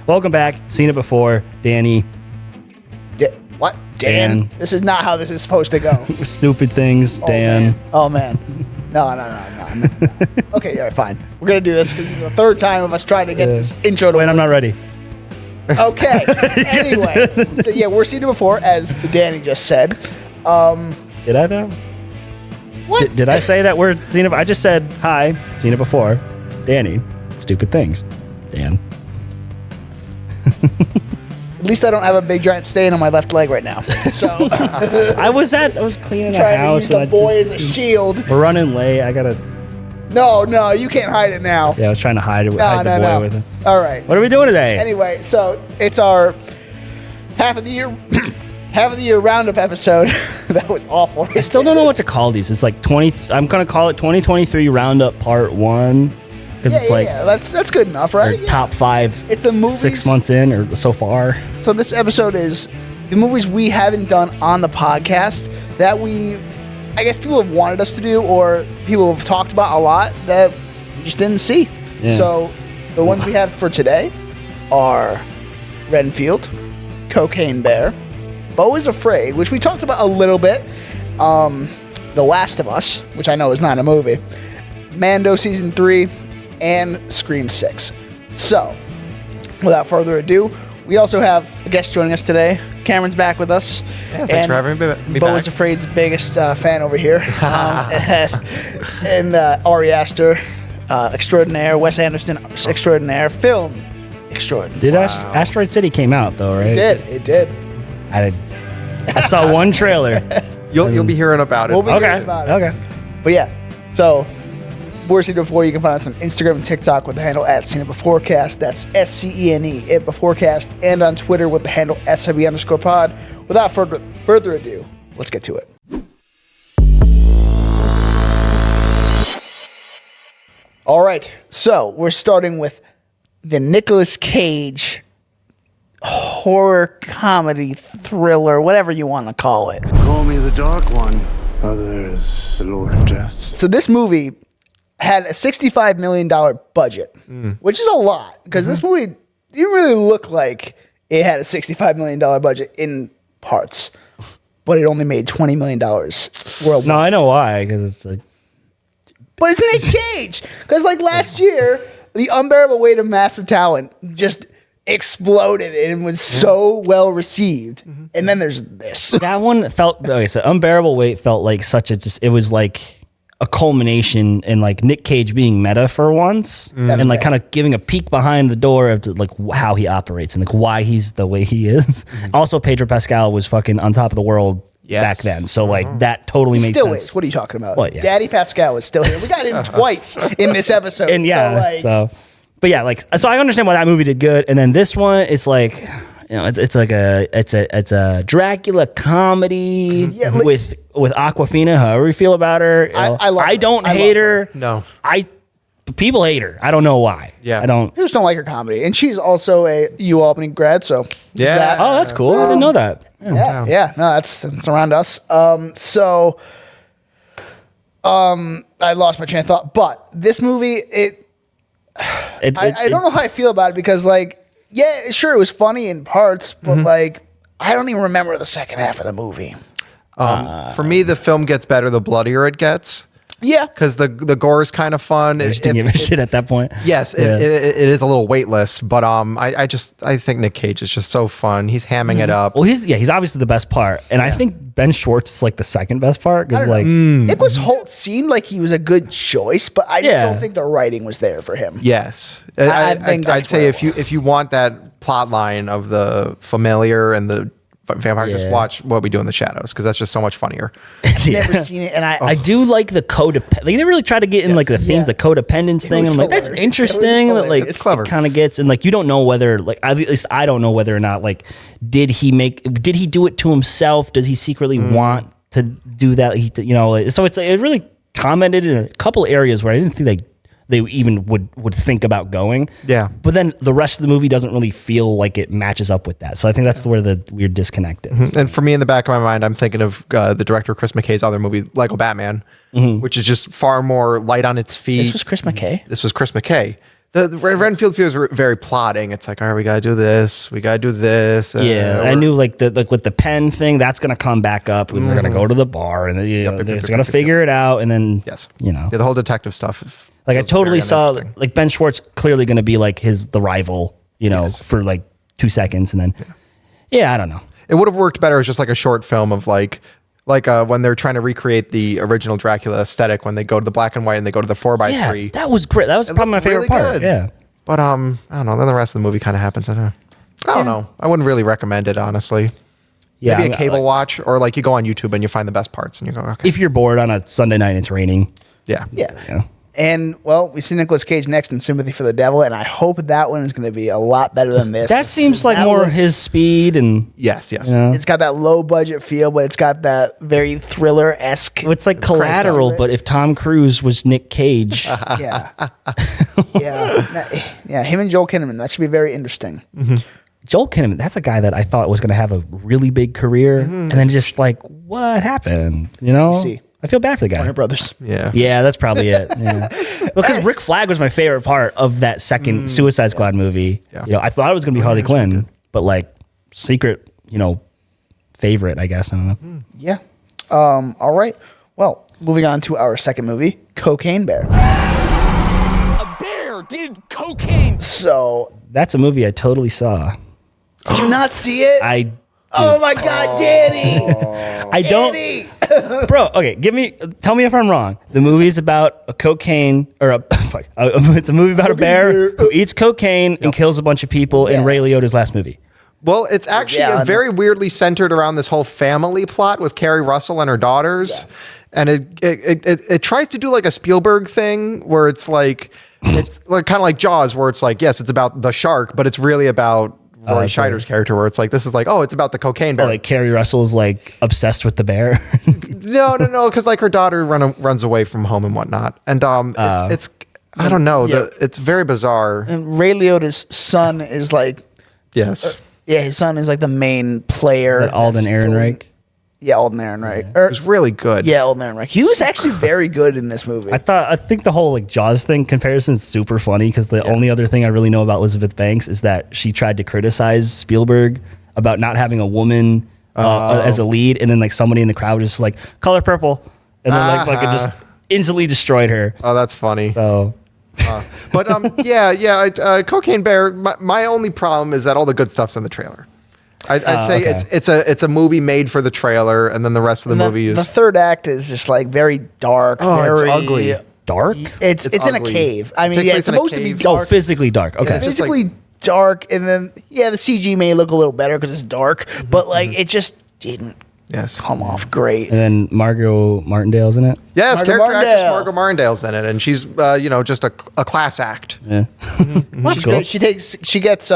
Welcome back. Seen it before. Danny. What? Dan? This is not how this is supposed to go. Stupid things, Dan. Oh, man. No. Okay, yeah, fine. We're going to do this because it's the third time of us trying to get this intro to Wait, I'm not ready. Okay. Anyway. So, yeah, we're Seen It Before, as Danny just said. Did I, though? What? Did I say that word? Seen it? I just said, hi, seen it before. Danny. Stupid things. Dan. At least I don't have a big giant stain on my left leg right now. So I was cleaning the trying house. to use the boy as a shield. We're running late. I gotta. No, you can't hide it now. Yeah, I was trying to hide the boy with it. All right. What are we doing today? Anyway, so it's our half of the year roundup episode. That was awful. I still don't know what to call these. It's like 20. I'm gonna call it 2023 Roundup Part 1. Yeah, that's good enough, right? Top 5. It's the movies 6 months in or so far. So this episode is the movies we haven't done on the podcast that I guess people have wanted us to do or people have talked about a lot that we just didn't see. Yeah. So the ones we have for today are Renfield, Cocaine Bear, Beau is Afraid, which we talked about a little bit, The Last of Us, which I know is not a movie, Mando Season 3, and Scream 6. So, without further ado, we also have a guest joining us today. Cameron's back with us. Yeah, thanks for having me Beau back. is Afraid's biggest fan over here. And Ari Aster, extraordinaire, Wes Anderson, extraordinaire, film extraordinaire. Asteroid City came out, though, right? It did. I saw one trailer. You'll be hearing about it. We'll be hearing about it. Okay. But yeah, so we're Seen It Before. You can find us on Instagram and TikTok with the handle @SeenItBeforecast. That's SCENE It Beforecast, and on Twitter with the handle @SB_pod. Without further ado, let's get to it. All right, so we're starting with the Nicolas Cage horror comedy thriller, whatever you want to call it. Call me the Dark One. Others, the Lord of Death. So this movie had a $65 million budget, which is a lot because this movie didn't really look like it had a $65 million budget in parts, but it only made $20 million worldwide. No, I know why, because it's like... But it's Nick Cage, because like last year, The Unbearable Weight of Massive Talent just exploded and was so well received. And then there's this. That one felt... Okay, so Unbearable Weight felt like it was like a culmination in like Nick Cage being meta for once and like kind of giving a peek behind the door of like how he operates and like why he's the way he is. Also, Pedro Pascal was fucking on top of the world back then. So like that totally made still sense. Is. What are you talking about? Well, yeah. Daddy Pascal is still here. We got him twice in this episode. And yeah, but yeah, like, so I understand why that movie did good. And then this one, it's like, you know, it's a Dracula comedy with Awkwafina, however you feel about her. I don't hate her. No. People hate her. I don't know why. Yeah. I don't. I just don't like her comedy. And she's also a Albany grad, so yeah. Oh, that's cool. I didn't know that. Yeah. No, that's around us. I lost my train of thought. But this movie, I don't know how I feel about it because, like, yeah, sure, it was funny in parts, but like, I don't even remember the second half of the movie. For me, the film gets better the bloodier it gets. Yeah, because the gore is kind of fun. I just didn't give a shit at that point. Yes, it is a little weightless, but I think Nick Cage is just so fun. He's hamming it up. Well, he's obviously the best part, and I think Ben Schwartz is like the second best part because like Nicholas Hoult seemed like he was a good choice, but I just don't think the writing was there for him. Yes, I'd say if you want that plot line of the familiar and the vampire, just watch What We Do in the Shadows because that's just so much funnier. I've never seen it, and I do like the codependence. Like, they really try to get in like the themes, the codependence thing. And I'm like, that's interesting. That like it's clever. It kind of gets, and like you don't know whether like at least I don't know whether or not like did he do it to himself? Does he secretly want to do that? So it's like, it really commented in a couple areas where I didn't think they even would think about going. Yeah. But then the rest of the movie doesn't really feel like it matches up with that. So I think that's where the weird disconnect is. And for me, in the back of my mind, I'm thinking of the director Chris McKay's other movie, Lego Batman, which is just far more light on its feet. This was Chris McKay? This was Chris McKay. The Renfield feels very plotting. It's like, all right, we gotta do this. We gotta do this. Yeah, I knew like with the pen thing, that's gonna come back up because they're gonna go to the bar and they're gonna figure it out, and then yes, yeah, the whole detective stuff. Like I totally saw like Ben Schwartz clearly gonna be like the rival, for like 2 seconds, and then I don't know. It would have worked better as just like a short film of like when they're trying to recreate the original Dracula aesthetic when they go to the black and white and they go to the 4x3. That was great. That was probably my favorite part. Yeah. But I don't know. Then the rest of the movie kind of happens. I don't know. I wouldn't really recommend it, honestly. Yeah, maybe a cable watch, or like you go on YouTube and you find the best parts and you go, okay. If you're bored on a Sunday night and it's raining. Yeah. And, well, we see Nicolas Cage next in Sympathy for the Devil, and I hope that one is going to be a lot better than this. That seems like more his speed. And yes. It's got that low-budget feel, but it's got that very thriller-esque. It's like Collateral, but if Tom Cruise was Nick Cage. Yeah. Him and Joel Kinnaman, that should be very interesting. Mm-hmm. Joel Kinnaman, that's a guy that I thought was going to have a really big career, and then just like, what happened? See. I feel bad for the guy. Warner Brothers. Yeah, that's probably it. Yeah. Because Rick Flag was my favorite part of that second Suicide Squad movie. Yeah. I thought it was going to be Harley Quinn, but like secret, favorite, I guess. I don't know. Yeah. All right. Well, moving on to our second movie, Cocaine Bear. A bear did cocaine. So that's a movie I totally saw. did you not see it? Oh my God, Danny! I don't, bro. Okay, tell me if I'm wrong. The movie is about a cocaine, it's a movie about a bear who eats cocaine and kills a bunch of people in Ray Liotta's last movie. Well, it's actually very weirdly centered around this whole family plot with Carrie Russell and her daughters, and it tries to do like a Spielberg thing where it's like kind of like Jaws, where it's like, yes, it's about the shark, but it's really about Roy Scheider's character, where it's like, this is like, it's about the cocaine bear. Like Carrie Russell's like obsessed with the bear. No, because like her daughter runs away from home and whatnot, and it's I don't know, it's very bizarre. And Ray Liotta's son is like, yes, his son is like the main player. Alden Ehrenreich. Yeah, Alden Ehrenreich. It was really good. Yeah, Alden Ehrenreich. He was actually very good in this movie. I think the whole like Jaws thing comparison is super funny because the only other thing I really know about Elizabeth Banks is that she tried to criticize Spielberg about not having a woman as a lead, and then like somebody in the crowd was just like, color purple, and then like it just instantly destroyed her. Oh, that's funny. So. But Cocaine Bear. My only problem is that all the good stuff's in the trailer. I'd say it's a movie made for the trailer, and then the rest of the movie is... The third act is just like very dark. It's ugly. Dark? It's in a cave. I mean, it's supposed to be dark. Oh, physically dark. Okay. It's physically dark, and then, the CG may look a little better because it's dark, but like it just didn't come off great. And then Margot Martindale's in it? Yes, character actress Margot Martindale's in it, and she's, just a class act. Yeah. That's cool. She gets...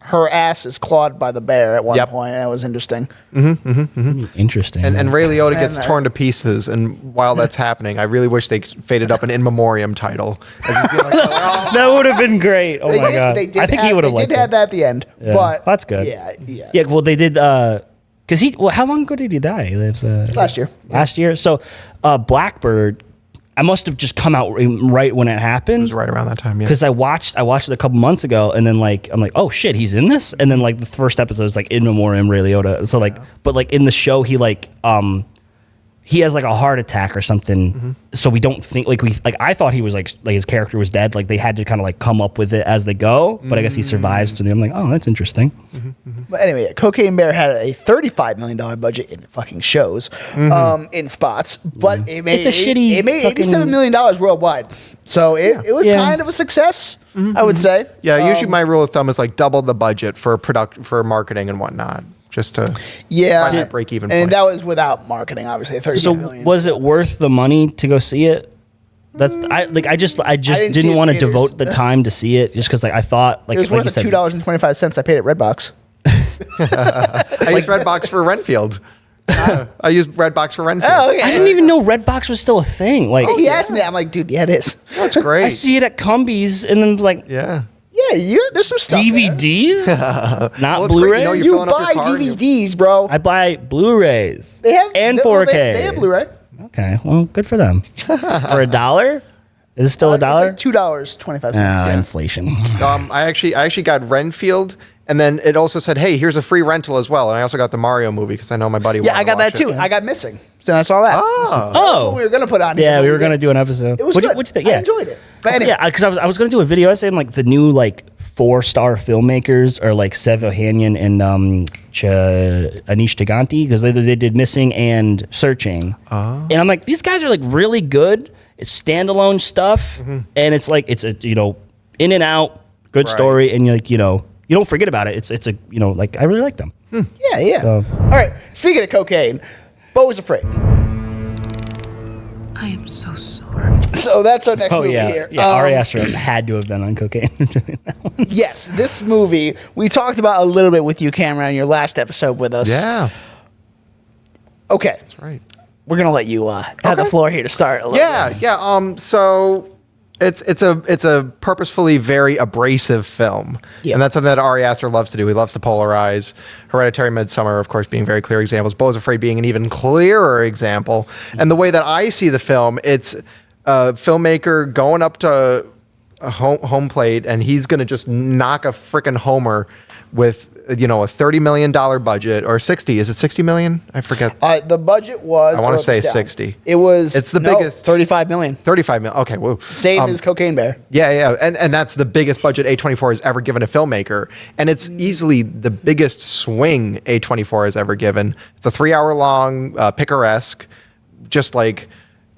her ass is clawed by the bear at one point. That was interesting. Interesting. And Ray Liotta gets torn to pieces. And while that's happening, I really wish they faded up an In Memoriam title. That would have been great. Oh my God. I think he would have liked it. They did have that at the end. Yeah. But that's good. Yeah. Well, they did, because how long ago did he die? He lives last year. Last year. So Blackbird, I must have just come out right when it happened. It was right around that time, yeah. Because I watched it a couple months ago, and then I'm like, oh shit, he's in this, and then like the first episode is like In Memoriam Ray Liotta. So like, but like in the show, he has like a heart attack or something. So we don't think I thought he was like his character was dead. Like they had to kind of like come up with it as they go. But I guess he survives. So I'm like, oh, that's interesting. But anyway, Cocaine Bear had a $35 million budget in fucking shows, in spots. But it made $87 million worldwide. So it was kind of a success, I would say. Yeah, usually my rule of thumb is like double the budget for marketing and whatnot. Just to find that break even point. And that was without marketing, obviously. $35 million. Was it worth the money to go see it? I just didn't want to devote the time to see it just because I thought it was worth the $2.25 I paid at Redbox. I used Redbox for Renfield. I used Redbox for Renfield. Oh, okay. I didn't even know Redbox was still a thing. He asked me that. I'm like, dude, yeah, it is. That's great. I see it at Cumbies and then like, yeah, there's some stuff. DVDs, not Blu-ray. You buy DVDs, bro. I buy Blu-rays. They have 4K. They have Blu-ray. Okay, well, good for them. For $1, Is it still $1? It's like $2.25. Inflation. I actually got Renfield, and then it also said, "Hey, here's a free rental as well." And I also got the Mario movie because I know my buddy. Yeah, I got that too. I got Missing, so I saw that. Oh, We were gonna put on. Here, yeah, but we were gonna do an episode. It was What'd good. you think? Yeah, I enjoyed it. But anyway, yeah, because I was gonna do a video essay on like the new like 4-star filmmakers are like Sev Ohanian and Anish Taganti because they did Missing and Searching. And I'm like, these guys are like really good. It's standalone stuff, and it's like it's a in and out good Right. story, and you're like you don't forget about it. It's a like I really like them. yeah. So- All right. Speaking of cocaine, Beau was afraid. I am so sorry. So that's our next Oh movie yeah, here. yeah. Ari Aster had to have been on cocaine. Yes, this movie we talked about a little bit with you, Cameron, in your last episode with us. Yeah, Okay. that's right. We're gonna let you have the floor here to start. A little Yeah, bit. yeah. So it's a purposefully very abrasive film, Yeah. and that's something that Ari Aster loves to do. He loves to polarize. Hereditary, Midsummer, of course, being very clear examples. Beau is Afraid being an even clearer example. And the way that I see the film, it's a filmmaker going up to a home plate, and he's going to just knock a freaking homer with a $30 million budget, or 60. Is it 60 million? I forget. The budget was. I wanna wrote say this down. 60. It was. It's the biggest. 35 million. 35 million. Okay, woo. Same as Cocaine Bear. Yeah, and that's the biggest budget A24 has ever given a filmmaker, and it's easily the biggest swing A24 has ever given. It's a 3-hour long, picaresque, just like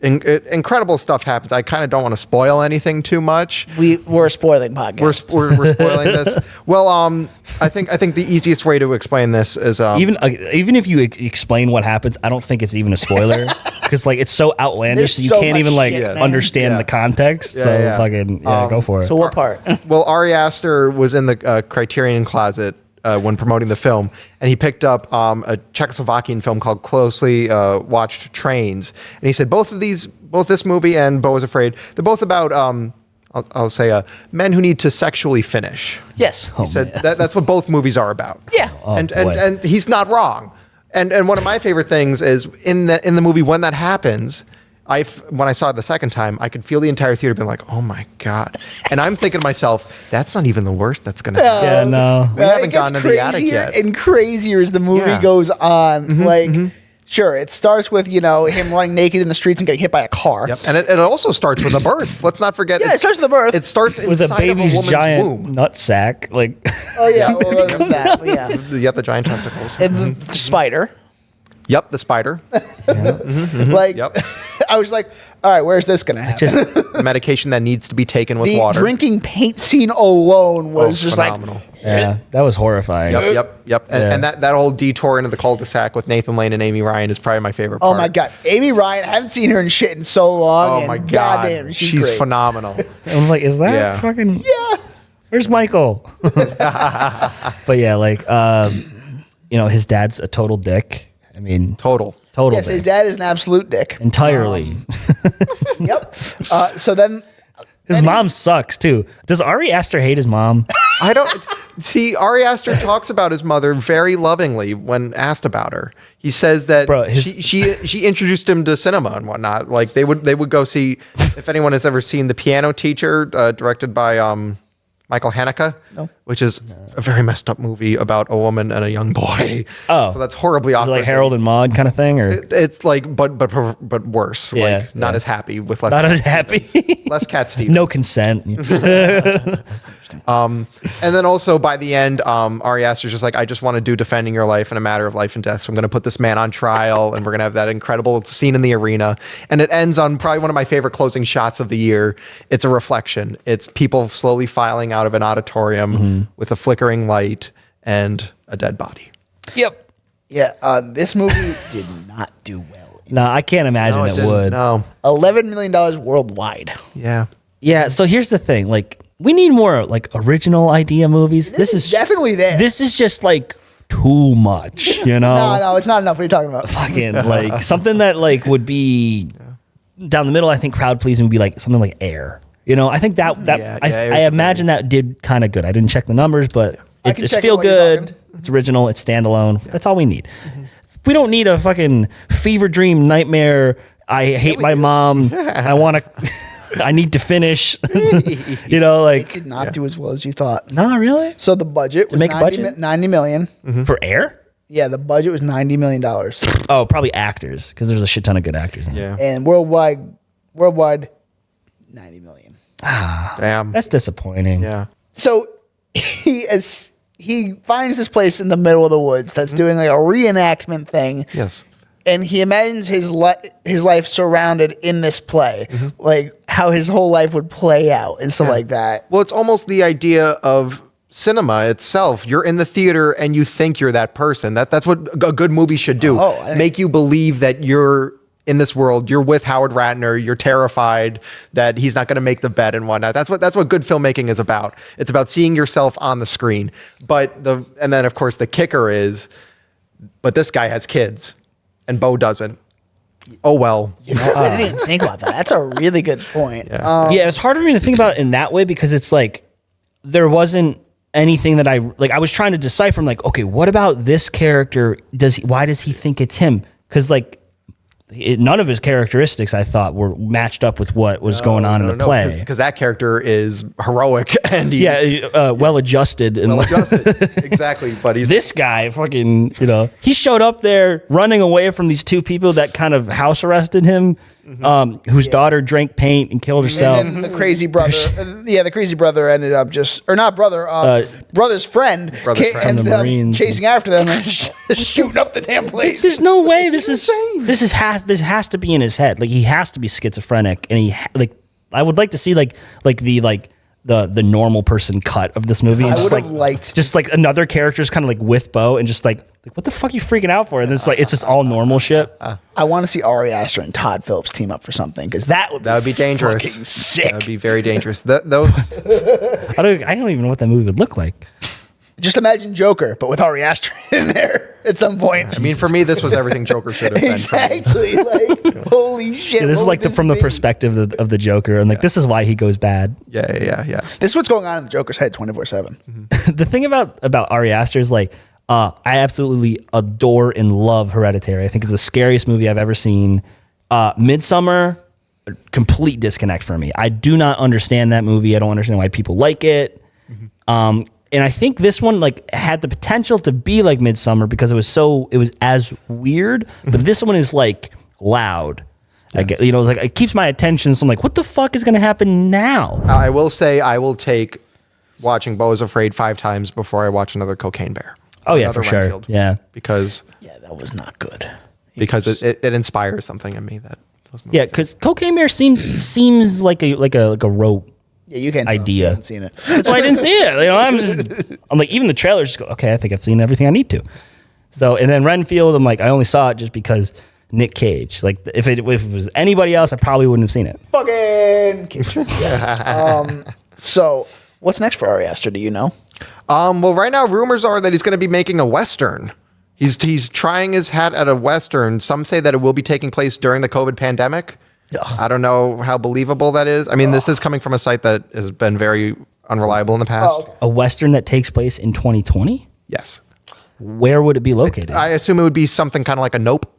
incredible stuff happens. I kind of don't want to spoil anything too much. We're a spoiling podcast. We're spoiling this. Well, I think the easiest way to explain this is even if you explain what happens, I don't think it's even a spoiler because like it's so outlandish There's that you so can't much even like shit, man. understand Yeah. the context. Yeah, so yeah. fucking go for it. So what part? Well, Ari Aster was in the Criterion closet when promoting the film, and he picked up a Czechoslovakian film called Closely Watched Trains, and he said both this movie and Beau is Afraid, they're both about I'll say men who need to sexually finish. Yes. He said that's what both movies are about. Yeah. And he's not wrong. And one of my favorite things is in the movie when that happens. When I saw it the second time, I could feel the entire theater being like, "Oh my god!" And I'm thinking to myself, "That's not even the worst that's going to happen." Yeah, no. We haven't It gets gotten to the attic crazier yet. and crazier as the movie Yeah. goes on. Sure, it starts with him running naked in the streets and getting hit by a car. Yep. And it also starts with a birth. Let's not forget. Yeah, it starts with a birth. It starts With a inside baby's of a woman's giant womb. nut sack, like Oh yeah, well, there's that. Yeah, You got the giant testicles. and the spider. Yep, the spider. Like, Yep. I was like, all right, where's this gonna happen? just Medication that needs to be taken with the water. drinking paint scene alone was just phenomenal. yeah, that was horrifying. Yep. And, Yeah. and that whole detour into the cul-de-sac with Nathan Lane and Amy Ryan is probably my favorite oh part. my god, Amy Ryan. I haven't seen her in shit in so long. Oh and my god. goddamn, she's great. phenomenal. I was like, is that Yeah. fucking? Yeah. Where's Michael? But yeah, like his dad's a total dick. I mean, Total. Yes, his dick. dad is an absolute dick. Entirely. Yep. So then His mom sucks too. Does Ari Aster hate his mom? I don't see. Ari Aster talks about his mother very lovingly when asked about her. He says that Bro, she introduced him to cinema and whatnot. Like they would go see. If anyone has ever seen The Piano Teacher, directed by Michael Haneke, which is a very messed up movie about a woman and a young boy. Oh. So that's horribly Is it awkward. like Harold and Maude kind of thing, or It's like, but worse. Yeah, Like not yeah. as happy with less. not Cat as happy? Stevens. Less Cat Stevens. No consent. And then also by the end, Ari Aster's just like, I just want to do Defending Your Life in a Matter of Life and Death. So I'm going to put this man on trial, and we're going to have that incredible scene in the arena. And it ends on probably one of my favorite closing shots of the year. It's a reflection. It's people slowly filing out of an auditorium with a flickering light and a dead body. Yep. yeah, this movie did not do well. No, I can't imagine it didn't. would. No. $11 million worldwide. Yeah. Yeah. So here's the thing. Like, we need more like original idea movies. This is definitely there. This is just like too much. You know. No, it's not enough. What are you talking about? Fucking like something that like would be down the middle. I think crowd pleasing would be like something like Air. You know, I think that Yeah, I Air's imagine that did kind of good. I didn't check the numbers, but I it's can check it feel while you're good. talking. It's original. It's standalone. That's all we need. We don't need a fucking fever dream nightmare. I hate my mom. I want to. I need to finish. You know, like Did not do as well as you thought. no, really So the budget was make a 90, budget? 90 million. for Air. Yeah, the budget was $90 million. Oh, probably actors because there's a shit ton of good actors. In it. Yeah. And worldwide, 90 million. Damn. That's disappointing. Yeah. So he finds this place in the middle of the woods that's doing like a reenactment thing. Yes. And he imagines his life surrounded in this play, like how his whole life would play out and stuff like that. Well, it's almost the idea of cinema itself. You're in the theater and you think you're that person. That's what a good movie should do. Make you believe that you're in this world. You're with Howard Ratner. You're terrified that he's not going to make the bet and whatnot. That's what good filmmaking is about. It's about seeing yourself on the screen. And then of course the kicker is, but this guy has kids and Bo doesn't. Oh well. You know, I didn't even think about that. That's a really good point. Yeah. Yeah, it's hard for me to think about it in that way because it's like there wasn't anything that I was trying to decipher. I'm like, okay, what about this character? Why does he think it's him? Because like none of his characteristics I thought were matched up with what was going on in the play. Because that character is heroic and well adjusted and well-adjusted. Exactly. But he's this guy fucking, he showed up there running away from these two people that kind of house arrested him, whose daughter drank paint and killed herself. And then the crazy brother, the crazy brother ended up brother's friend, from the Marines. chasing after them and shooting up the damn place. There's no way this has to be in his head. Like he has to be schizophrenic, and I would like to see the normal person cut of this movie. And I just would have liked just like another character's kind of like with Bo and just like what the fuck are you freaking out for? And it's just all normal shit. I want to see Ari Aster and Todd Phillips team up for something because that would be dangerous. fucking sick. That would be very dangerous. I don't even know what that movie would look like. Just imagine Joker, but with Ari Aster in there at some point. I mean, for me, this was everything Joker should have been. Exactly. Like, holy shit. Yeah, this is what like would from the be? perspective of the Joker, and this is why he goes bad. Yeah. This is what's going on in the Joker's head 24/7. The thing about Ari Aster is I absolutely adore and love Hereditary. I think it's the scariest movie I've ever seen. Midsummer, complete disconnect for me. I do not understand that movie. I don't understand why people like it. And I think this one had the potential to be like Midsummer because it was as weird, but this one is loud. Yes. It keeps my attention. So I'm like, what the fuck is going to happen now? I will say I will take watching Beau is Afraid 5 times before I watch another Cocaine Bear. Oh yeah, for sure. Renfield. Yeah, because that was not good. Because it inspires something in me that. Yeah, because Cocaine Bear seems like a rope. Yeah, you can't. Idea. You haven't seen it. That's why I didn't see it. I'm like, even the trailers just go, okay, I think I've seen everything I need to. So, and then Renfield, I'm like, I only saw it just because Nick Cage. Like, if it was anybody else, I probably wouldn't have seen it. Fucking Cage. So, what's next for Ari Aster? Do you know? Well, right now, rumors are that he's going to be making a Western. He's trying his hat at a Western. Some say that it will be taking place during the COVID pandemic. Ugh. I don't know how believable that is. I mean, this is coming from a site that has been very unreliable in the past. Okay. A Western that takes place in 2020? Yes. Where would it be located? I assume it would be something kind of like a Nope.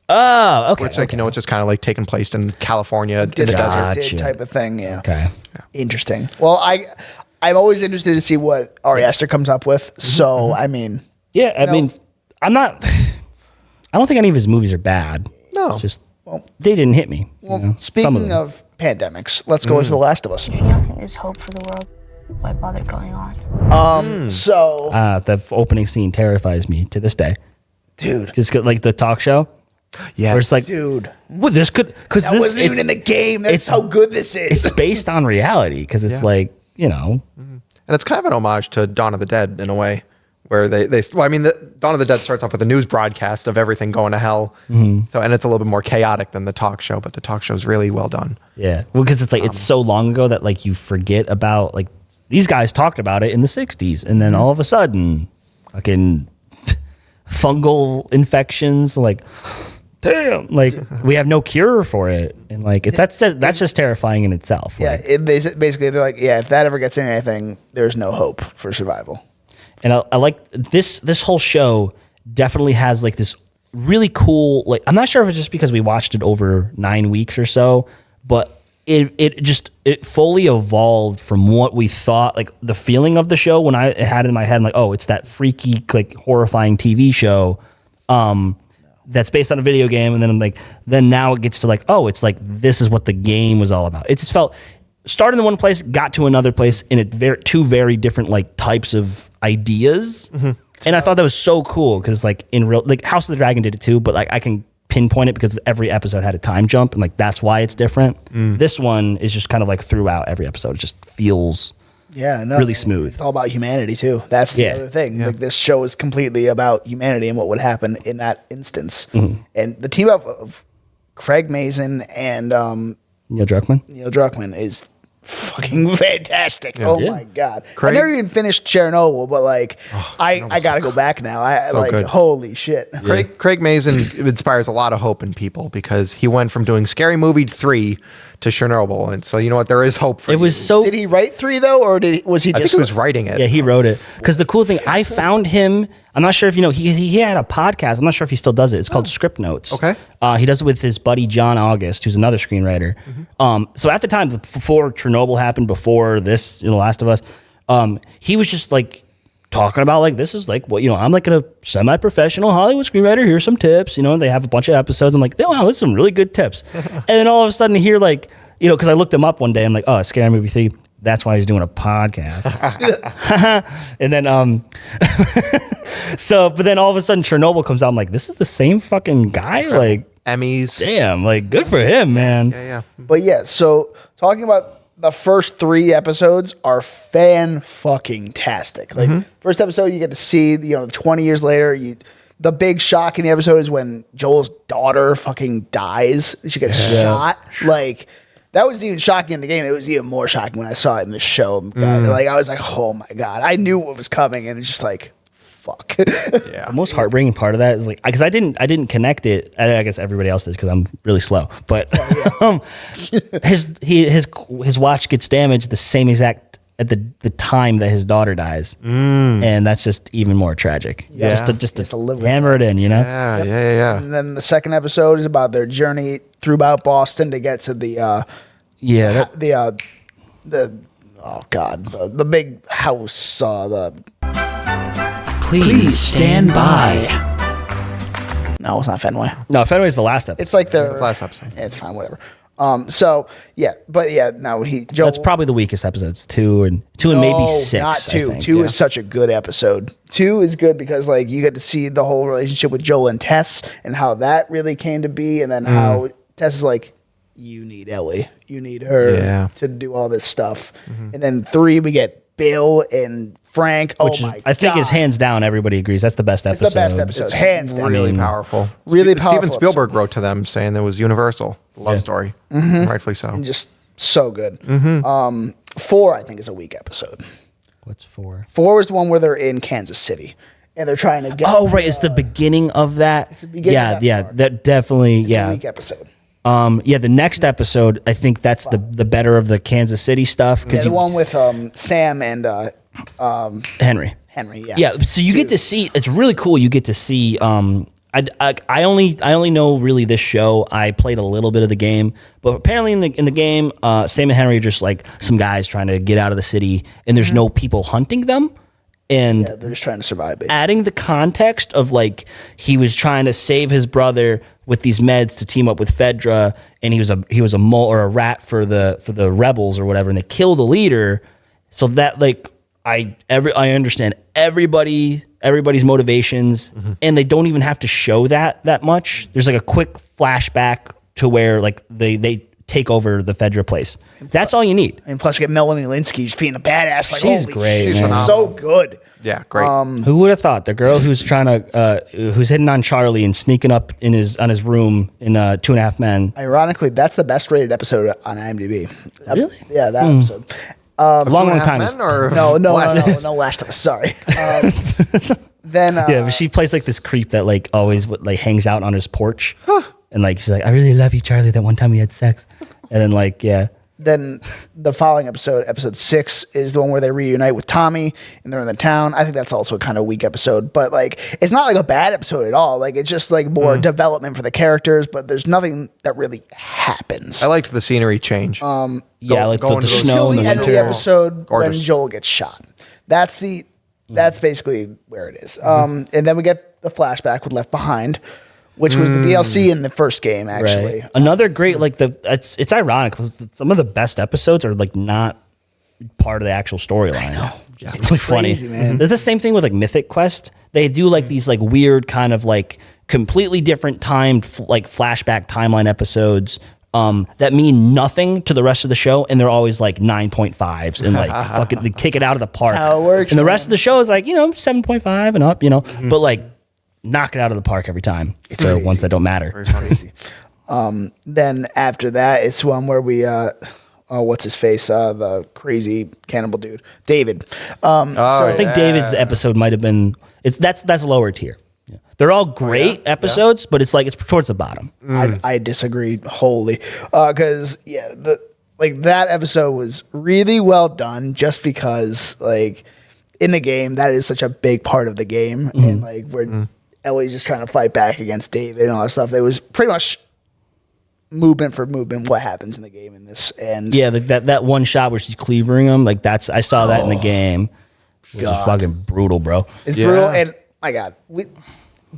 Oh, okay. Which, it's just kind of like taking place in California, in the desert. Gotcha. Type of thing, yeah. Okay. Yeah. Interesting. Well, I'm always interested to see what Ari Aster comes up with. So, I mean... Yeah, I mean, I don't think any of his movies are bad. No. It's just... they didn't hit me. Well, speaking of pandemics, let's go into The Last of Us. You don't think there's hope for the world? Why bother going on? So, the opening scene terrifies me to this day. dude, Just like the talk show. Yeah. Where it's like, dude, well, this could because that this wasn't even in the game. That's how good this is. It's based on reality because it's and it's kind of an homage to Dawn of the Dead in a way. Where Dawn of the Dead starts off with a news broadcast of everything going to hell. Mm-hmm. So, and it's a little bit more chaotic than the talk show, but the talk show is really well done. Yeah. Well, because it's it's so long ago that you forget about these guys talked about it in the 60s. And then all of a sudden, fucking fungal infections, damn, we have no cure for it. And that's just terrifying in itself. Yeah. Basically, they're like, yeah, if that ever gets in anything, there's no hope for survival. And I like this whole show definitely has this really cool, I'm not sure if it's just because we watched it over 9 weeks or so, but it fully evolved from what we thought, like the feeling of the show when I had it in my head, I'm like, oh, it's that freaky, like horrifying TV show that's based on a video game. And then I'm like, then now it gets to like, oh, it's like, this is what the game was all about. It just felt, started in one place, got to another place in two very different like types of ideas. And I thought that was so cool because like in real, like House of the Dragon did it too, but like I can pinpoint it because every episode had a time jump and like that's why it's different. This one is just kind of like throughout every episode. It just feels really smooth. It's all about humanity too. That's the other thing. Like this show is completely about humanity and what would happen in that instance. And the team up of Craig Mazin and Neil Druckmann is fucking fantastic. My god. I never even finished Chernobyl, but like I gotta go back now. Good. Holy shit. Craig Mazin inspires a lot of hope in people because he went from doing Scary Movie 3 to Chernobyl, and so you know what, there is hope for it. Was so. Did he write 3 though, or was he just? I think he was writing it. Yeah, he wrote it. Because the cool thing, I found him. I'm not sure if you know. He had a podcast. I'm not sure if he still does it. It's called Script Notes. Okay. He does it with his buddy John August, who's another screenwriter. So at the time before Chernobyl happened, before this, Last of Us, he was just like talking about like, this is like what, I'm like a semi-professional Hollywood screenwriter. Here's some tips. They have a bunch of episodes. I'm like, oh, wow, this is some really good tips. And then all of a sudden here, like, because I looked him up one day. I'm like, oh, Scary Movie 3. That's why he's doing a podcast. And then, but then all of a sudden Chernobyl comes out. I'm like, this is the same fucking guy? Like, Emmys. Damn, like, good for him, man. Yeah. But yeah, so talking about the first 3 episodes are fan-fucking-tastic. Like, first episode, you get to see, 20 years later, the big shock in the episode is when Joel's daughter fucking dies. She gets shot. Like, that was even shocking in the game. It was even more shocking when I saw it in the show. Like, I was like, oh my God. I knew what was coming, and it's just like, fuck. The most heartbreaking part of that is like, because I didn't connect it. I guess everybody else does because I'm really slow. But his watch gets damaged the same exact at the time that his daughter dies, and that's just even more tragic. Just to hammer it in, Yeah. And then the second episode is about their journey throughout Boston to get to the big house. Please stand by. No, it's not Fenway. No, Fenway's the last episode. It's like the last episode. Yeah, it's fine, whatever. Joe. That's probably the weakest episodes. 2 and maybe 6. Not 2. I think. 2 is such a good episode. 2 is good because like you get to see the whole relationship with Joel and Tess and how that really came to be, and then how Tess is like, you need Ellie, you need her to do all this stuff, and then 3 we get Bill and Frank. I think is hands down. Everybody agrees that's the best episode. It's the best episode, hands down. Really powerful. Really powerful. Steven Spielberg wrote to them saying it was universal love story, rightfully so, and just so good. 4 I think is a weak episode. What's 4? 4 was the one where they're in Kansas City and they're trying to get. Oh right, it's the beginning of that. It's the beginning. That definitely. It's a weak episode. The next episode, I think that's the better of the Kansas City stuff. The one with Sam and Henry. Yeah, so you get to see. It's really cool. You get to see. I only know really this show. I played a little bit of the game, but apparently in the game, Sam and Henry are just like some guys trying to get out of the city, and there's no people hunting them. And they're just trying to survive. Basically. Adding the context of like he was trying to save his brother with these meds to team up with Fedra, and he was a mole or a rat for the rebels or whatever, and they killed a leader. So that like I understand everybody's motivations, and they don't even have to show that much. There's like a quick flashback to where like they take over the Fedra place. That's all you need. And plus, you get Melanie Linsky just being a badass. Like, she's holy great. She's man. so good. Yeah, great. Who would have thought the girl who's trying to who's hitting on Charlie and sneaking up on his room in 2.5 Men? Ironically, that's the best rated episode on IMDb. Really? Yeah, that episode. A long time. No, Last of Us. Sorry. Then but she plays like this creep that like always like hangs out on his porch, and like she's like, "I really love you, Charlie. That one time we had sex," and then like then the following episode 6, is the one where they reunite with Tommy and they're in the town. I think that's also kind of a weak episode, but like it's not like a bad episode at all. Like it's just like more development for the characters, but there's nothing that really happens. I liked the scenery change. Like going the to those snow Until and the the end of the winter. episode Gorgeous. when Joel gets shot. That's basically where it is. And then we get the flashback with Left Behind, which was the DLC in the first game, actually. Right. Another great, like it's ironic. Some of the best episodes are like not part of the actual storyline. I know. It's really crazy, funny. man. There's the same thing with like Mythic Quest. They do like these like weird kind of like completely different timed like flashback timeline episodes that mean nothing to the rest of the show, and they're always like 9.5s and like fucking they kick it out of the park. That's how it works, and the rest man. of the show is like 7.5 and up, but like knock it out of the park every time. It's the ones that don't matter. It's crazy. Then after that, it's one where we, what's his face? The crazy cannibal dude, David. I think David's episode might have been. That's lower tier. Yeah. They're all great episodes, but it's towards the bottom. I disagree wholly because that episode was really well done just because like in the game that is such a big part of the game and like where Ellie's just trying to fight back against David and all that stuff. It was pretty much movement for movement what happens in the game in this, and Yeah, that one shot where she's cleavering him, like I saw that in the game. It was fucking brutal, bro. it's brutal. And my God,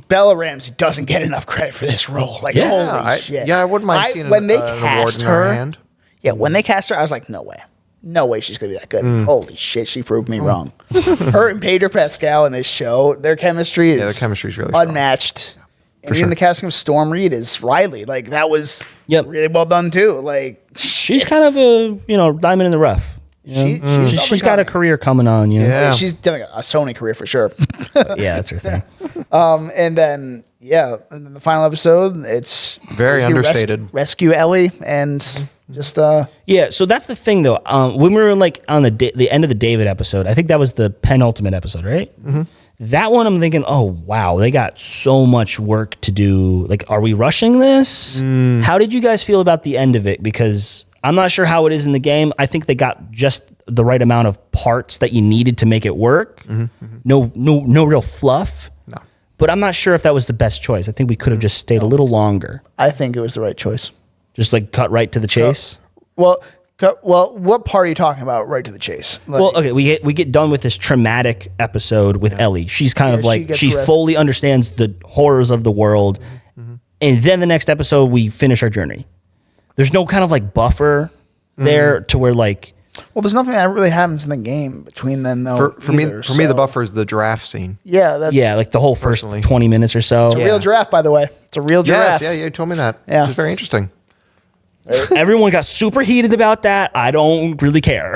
Bella Ramsey doesn't get enough credit for this role. Like holy shit. I wouldn't mind seeing when they an award cast in her her. hand. Yeah, when they cast her, I was like, no way she's gonna be that good. Holy shit, she proved me wrong. Her and Pedro Pascal in this show, their chemistry is the chemistry's really strong. unmatched. And even sure. the casting of Storm Reed is Riley. Like that was really well done too. Like She's kind of a diamond in the rough. She's got a career coming on. Yeah. She's doing a Sony career for sure. Yeah, that's her thing. And then and then the final episode, it's Very basically understated. Rescue Ellie and just Yeah, so that's the thing though. When we were like on the end of the David episode, I think that was the penultimate episode, right? Mm-hmm. That one, I'm thinking, oh wow, they got so much work to do. Like, are we rushing this? How did you guys feel about the end of it? Because I'm not sure how it is in the game. I think they got just the right amount of parts that you needed to make it work. No real fluff. No. But I'm not sure if that was the best choice. I think we could have just stayed a little longer. I think it was the right choice. Just like cut right to the chase. Well, what part are you talking about? Right to the chase. Like, Well, okay, we get done with this traumatic episode with Ellie. She's kind of she like gets she arrested. fully understands the horrors of the world, and then the next episode we finish our journey. There's no kind of like buffer there to where like well, there's nothing that really happens in the game between then though. For me, either, the so- buffer is the giraffe scene. Yeah, that's like the whole first Personally. 20 minutes or so. a real giraffe, by the way. It's a real giraffe. Yes, yeah, you told me that. Yeah. Which is very interesting. Everyone got super heated about that. I don't really care.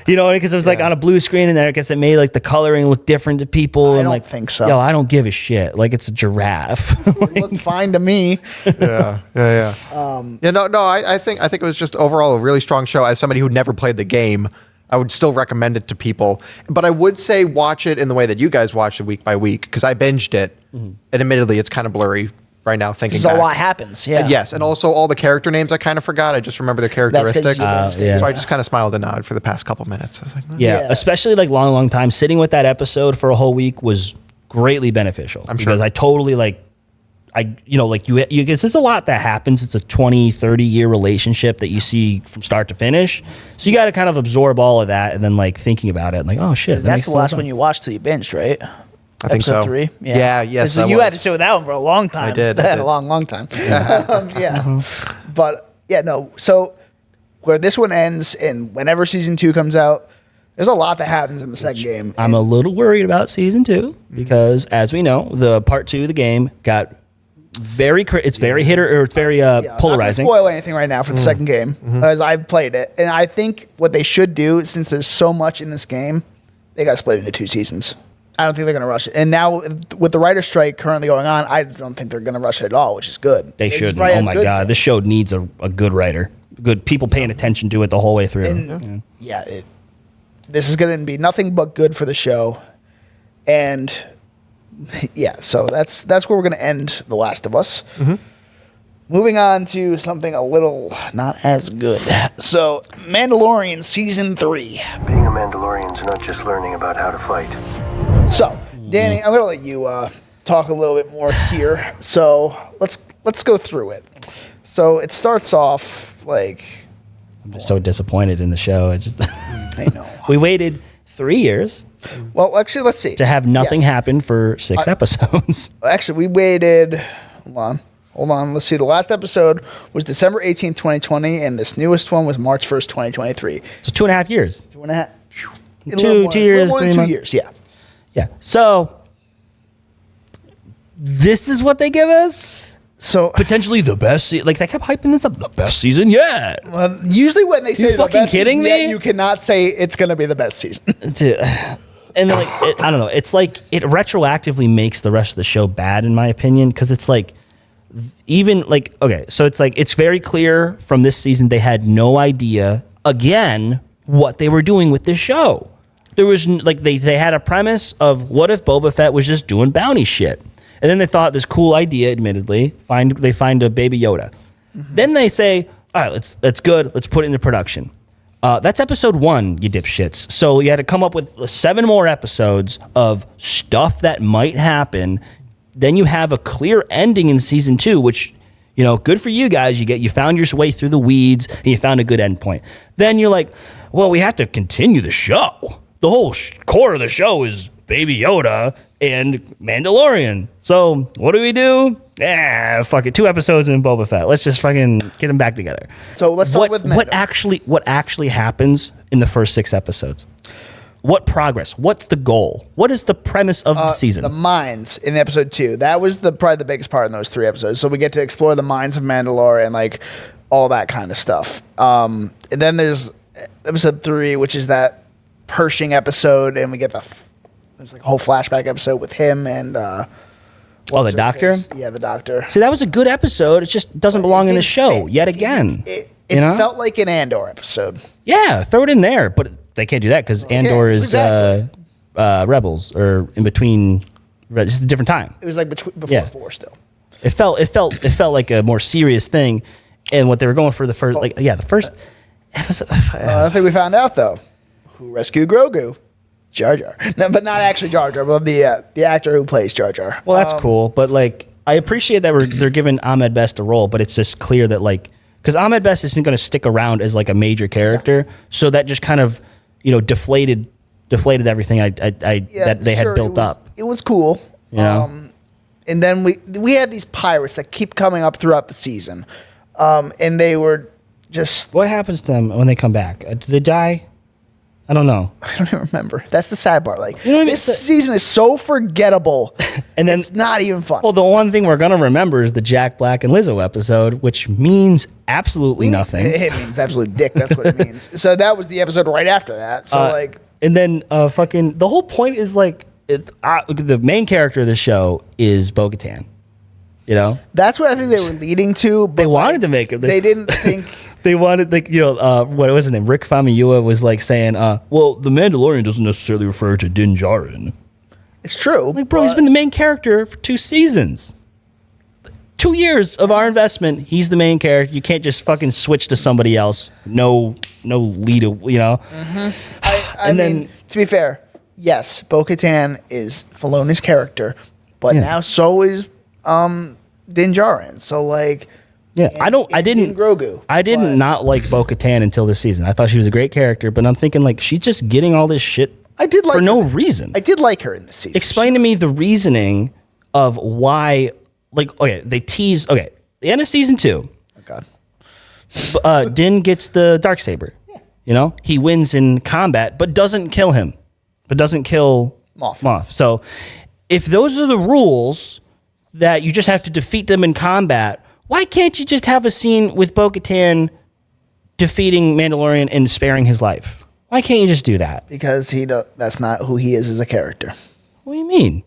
Because it was like on a blue screen, and I guess it made like the coloring look different to people. I and don't like, think so. Yo, I don't give a shit. Like it's a giraffe. It looked fine to me. Yeah. I think it was just overall a really strong show. As somebody who never played the game, I would still recommend it to people. But I would say watch it in the way that you guys watch it week by week, because I binged it, and admittedly, it's kind of blurry right now thinking So a back. lot happens. Yeah. And yes, and also all the character names I kind of forgot. I just remember their 'cause characteristics. you didn't yeah. So I just kind of smiled and nodded for the past couple minutes. I was like, Yeah, especially like long time. Sitting with that episode for a whole week was greatly beneficial. I'm sure. Because I totally because there's a lot that happens. It's a 20, 30 year relationship that you see from start to finish. So you got to kind of absorb all of that and then like thinking about it and like, oh shit. that That's makes the a lot last of one you watched till you binged, right? I think Episode so. 3? Yes, So I you was. had to sit with that one for a long time. I did, I A did. long time. But yeah, no. So where this one ends and whenever season 2 comes out, there's a lot that happens in the second game. I'm a little worried about season 2 because, as we know, the part 2 of the game got very it's very it's very I'm not polarizing. gonna spoil anything right now for the second game as I've played it, and I think what they should do, since there's so much in this game, they got to split it into 2 seasons. I don't think they're gonna rush it. And now with the writer's strike currently going on, I don't think they're gonna rush it at all, which is good. They It's should. probably Oh a my good god, thing. this show needs a good writer, good people paying attention to it the whole way through. And this is going to be nothing but good for the show, and yeah, so that's where we're going to end The Last of Us. Moving on to something a little not as good. So, Mandalorian Season 3. Being a Mandalorian is not just learning about how to fight. So, Danny, I'm going to let you talk a little bit more here. So, let's go through it. So, it starts off like... I'm just so disappointed in the show. I know. We waited 3 years Well, actually, let's see. to have nothing Yes. happen for 6 episodes. Actually, we waited... Hold on. Let's see. The last episode was December 18th, 2020, and this newest one was March 1st, 2023. So 2.5 years. 2.5. 2 years, 3 2 months. years, yeah. Yeah. So this is what they give us? So Potentially the best like they kept hyping this up. The best season yet. usually when they say the fucking best kidding season yet, me? you cannot say it's going to be the best season. And then I don't know. It's like it retroactively makes the rest of the show bad in my opinion because it's like even like okay, so it's like it's very clear from this season they had no idea again what they were doing with this show. There was like they had a premise of what if Boba Fett was just doing bounty shit, and then they thought this cool idea. Admittedly, they find a Baby Yoda. Mm-hmm. Then they say, all right, that's good. Let's put it into production. That's episode 1, you dipshits. So you had to come up with 7 more episodes of stuff that might happen. Then you have a clear ending in season 2, which, you know, good for you guys. You found your way through the weeds and you found a good end point. Then you're like, well, we have to continue the show. The whole core of the show is Baby Yoda and Mandalorian. So what do? Fuck it. 2 episodes in Boba Fett. Let's just fucking get them back together. So let's start with Mando. What actually happens in the first 6 episodes? What progress? What's the goal? What is the premise of the season? The mines in episode 2. That was probably the biggest part in those 3 episodes. So we get to explore the mines of Mandalore and like all that kind of stuff. And then there's episode 3, which is that Pershing episode, and we get there's like a whole flashback episode with him and the doctor? Yeah, the doctor. See, that was a good episode. It just doesn't belong in the show yet again. It you know? felt like an Andor episode. Yeah, throw it in there, but they can't do that because Andor is exactly. Rebels or in between. It's a different time. It was like before 4 still. It felt like a more serious thing, and what they were going for the first the first episode. I think we found out though who rescued Grogu. Jar Jar. No, but not actually Jar Jar, but the actor who plays Jar Jar. Well, that's cool, but like I appreciate that they're giving Ahmed Best a role, but it's just clear that like because Ahmed Best isn't going to stick around as like a major character, so that just kind of deflated everything that they had built up. It was cool, you know. And then we had these pirates that keep coming up throughout the season, and they were just. What happens to them when they come back? Do they die? I don't know. I don't even remember. That's the sad part. Like, you know what I mean? This season is so forgettable, and then it's not even fun. Well, the one thing we're gonna remember is the Jack Black and Lizzo episode, which means absolutely nothing. It means absolute dick. That's what it means. So that was the episode right after that. So and then fucking the whole point is like the main character of the show is Bo-Katan. You know, that's what I think they were leading to. But they wanted to make it. They didn't think. They wanted, like, what was his name? Rick Famuyiwa was like saying, well, the Mandalorian doesn't necessarily refer to Din Djarin. It's true. Like, bro, he's been the main character for 2 seasons. 2 years of our investment, he's the main character. You can't just fucking switch to somebody else. No lead, Mm-hmm. I mean, to be fair, yes, Bo-Katan is Filoni's character, but now so is Din Djarin. So, like... Yeah, I didn't Grogu. I didn't not like Bo-Katan until this season. I thought she was a great character, but I'm thinking like she's just getting all this shit for no reason. I did like her in this season. Explain to me the reasoning of why. Like, okay, they tease. Okay, the end of season 2. Oh God. Din gets the Darksaber. Yeah. He wins in combat, but doesn't kill him. But doesn't kill Moff. So, if those are the rules that you just have to defeat them in combat. Why can't you just have a scene with Bo-Katan defeating Mandalorian and sparing his life? Why can't you just do that? Because that's not who he is as a character. What do you mean?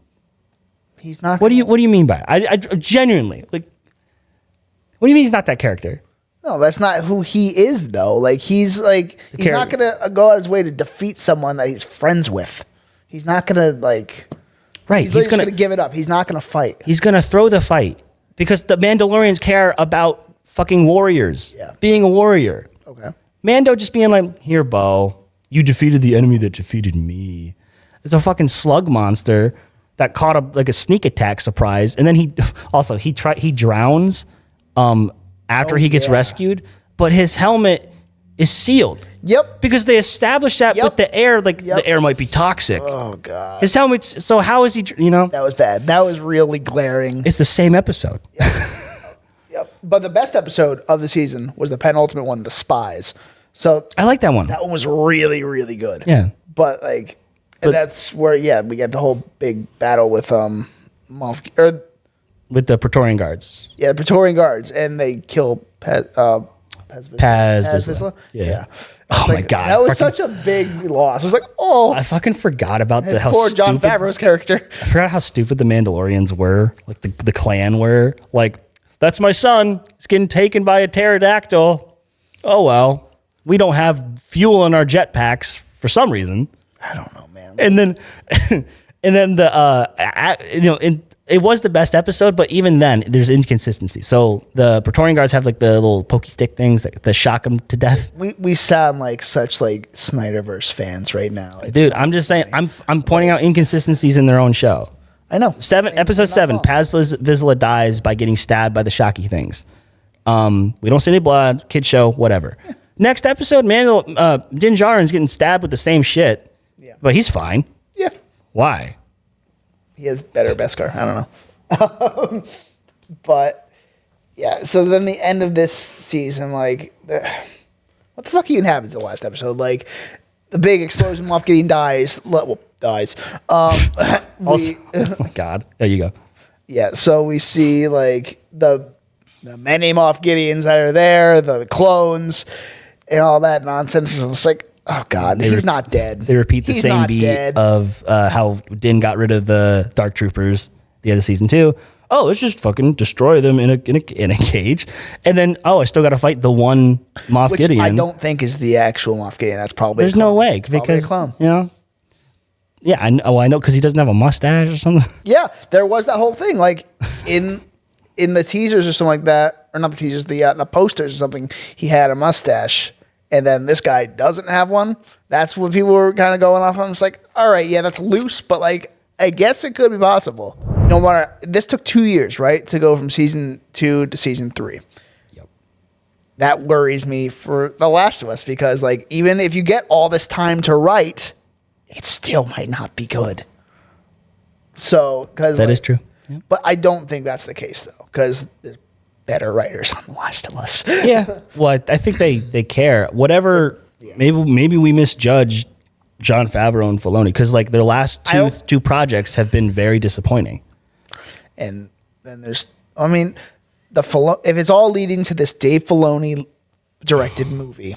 He's not. What do you mean by it? I genuinely like. What do you mean he's not that character? No, that's not who he is though. Like he's not gonna go out his way to defeat someone that he's friends with. He's not gonna like. Right. He's gonna give it up. He's not gonna fight. He's gonna throw the fight. because the Mandalorians care about fucking warriors. Yeah. Being a warrior. Okay. Mando just being like, here, Bo, you defeated the enemy that defeated me. It's a fucking slug monster that caught a sneak attack surprise, and then he drowns after he gets rescued, but his helmet is sealed. Yep. Because they established that with the air, the air might be toxic. Oh god. His helmet's, so how is he? That was bad. That was really glaring. It's the same episode. Yep. But the best episode of the season was the penultimate one, The Spies. So I like that one. that one was really, really good. Yeah. But and that's where we get the whole big battle with With the Praetorian Guards. the Praetorian Guards, and they kill Paz Vizsla. Yeah. Oh my god. That was such a big loss. I was like, I fucking forgot about how poor Jon stupid Favreau's character. I forgot how stupid the Mandalorians were, like the clan were. Like, that's my son. He's getting taken by a pterodactyl. Oh well, we don't have fuel in our jetpacks for some reason. I don't know, man. And then, it was the best episode, but even then, there's inconsistency. So the Praetorian Guards have like the little pokey stick things that shock them to death. We sound like such Snyderverse fans right now. Dude, I'm just saying, I'm pointing out inconsistencies in their own show. I know. Episode 7, Paz Vizsla dies by getting stabbed by the shocky things. We don't see any blood, kid show, whatever. Yeah. Next episode, Din Djarin's getting stabbed with the same shit, but he's fine. Yeah. Why? He has better Beskar. I don't know. But, yeah. So then the end of this season, what the fuck even happens in the last episode? Like, the big explosion, Moff Gideon dies. Dies. Oh my God. There you go. Yeah. So we see, the many Moff Gideons that are there, the clones, and all that nonsense. It's like, oh God, he's not dead. They repeat the same beat of how Din got rid of the Dark Troopers at the end of season 2. Oh, let's just fucking destroy them in a cage, and then I still got to fight the one Moff Gideon. I don't think is the actual Moff Gideon. That's probably there's no way because a clone. Yeah, I know because he doesn't have a mustache or something. Yeah, there was that whole thing in the teasers or something like that, or not the teasers, the posters or something. He had a mustache. And then this guy doesn't have one. That's what people were kind of going off on. It's like, all right, yeah, that's loose, but I guess it could be possible. No matter, this took 2 years, right, to go from season 2 to season 3. Yep. That worries me for The Last of Us because, even if you get all this time to write, it still might not be good. So, because that is true. Yep. But I don't think that's the case though, because there's better writers on The Last of Us. Yeah. Well, I think they care. Whatever. Yeah. Maybe we misjudged Jon Favreau and Filoni because their last two projects have been very disappointing. And then there's, if it's all leading to this Dave Filoni directed movie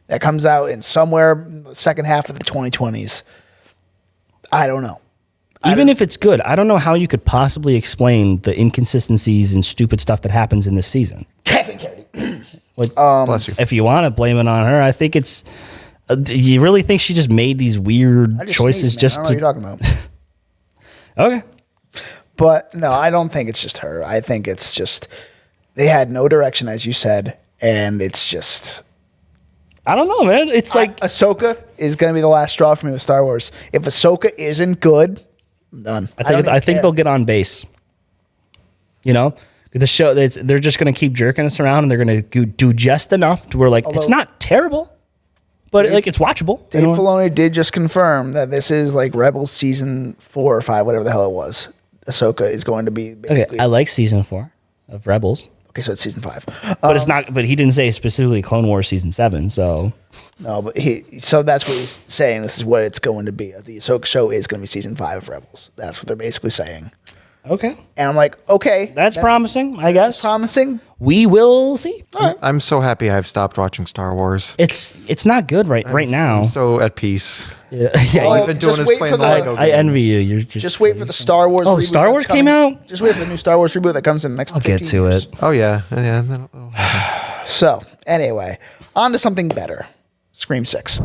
that comes out in somewhere in the second half of the 2020s, I don't know. Even if it's good, I don't know how you could possibly explain the inconsistencies and stupid stuff that happens in this season. Kathleen Kennedy. Bless you. If you want to blame it on her, I think it's. Do you really think she just made these weird choices just to? I don't know what you're talking about. Okay. But no, I don't think it's just her. I think it's just they had no direction, as you said, and it's just. I don't know, man. It's Ahsoka is going to be the last straw for me with Star Wars. If Ahsoka isn't good, I'm done. I think they'll get on base. The show they're just going to keep jerking us around, and they're going to do just enough to where it's not terrible, but it's watchable. Dave Filoni did just confirm that this is Rebels season 4 or 5, whatever the hell it was. Ahsoka is going to be basically. Okay, I like season 4 of Rebels. Okay, so it's season 5, but it's not. But he didn't say specifically Clone Wars season 7. So no, but so that's what he's saying. This is what it's going to be. The Ahsoka show is going to be season 5 of Rebels. That's what they're basically saying. Okay, and I'm like, okay, that's promising. I guess promising. We will see. Right. I'm so happy I've stopped watching Star Wars. It's not good right now. I'm so at peace. Yeah, all I've been doing is playing the Lego game. I envy you. You're just wait for the Star Wars. Oh, Star Wars came out. Just wait for the new Star Wars reboot that comes in next. I'll get to years. it. Oh yeah. So anyway, on to something better. Scream 6.